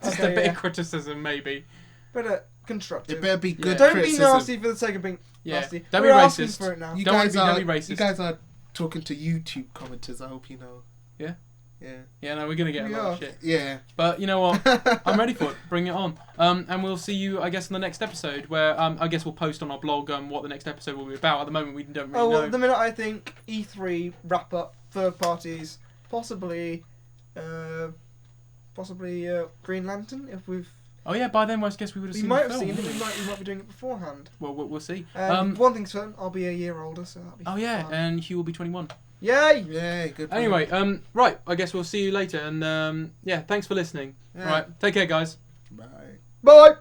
just Okay, a bit yeah. of criticism, maybe. But constructive. It better be good Don't criticism. be nasty for the sake of being Yeah. nasty. Don't We're be asking racist. for it now. You Don't guys wanna are be racist. You guys are talking to YouTube commenters. I hope you know. Yeah? Yeah. Yeah, no, we're gonna get We a lot of are. shit. Yeah. But you know what? I'm ready for it. Bring it on. And we'll see you, I guess, in the next episode, where I guess we'll post on our blog what the next episode will be about. At the moment, we don't really Oh, well, know. at the minute I think E3 wrap up, third parties, possibly Green Lantern if we've. Oh yeah, by then, I guess we would have We seen might the have film. seen it. wouldn't We might be doing it beforehand. Well, we'll see. One thing's certain, I'll be a year older, so that'll be. Oh yeah, fun. and Hugh will be 21. Yay! Yeah. Good. for Anyway, you. right. I guess we'll see you later. And yeah, thanks for listening. Yeah. All right, take care, guys. Bye. Bye.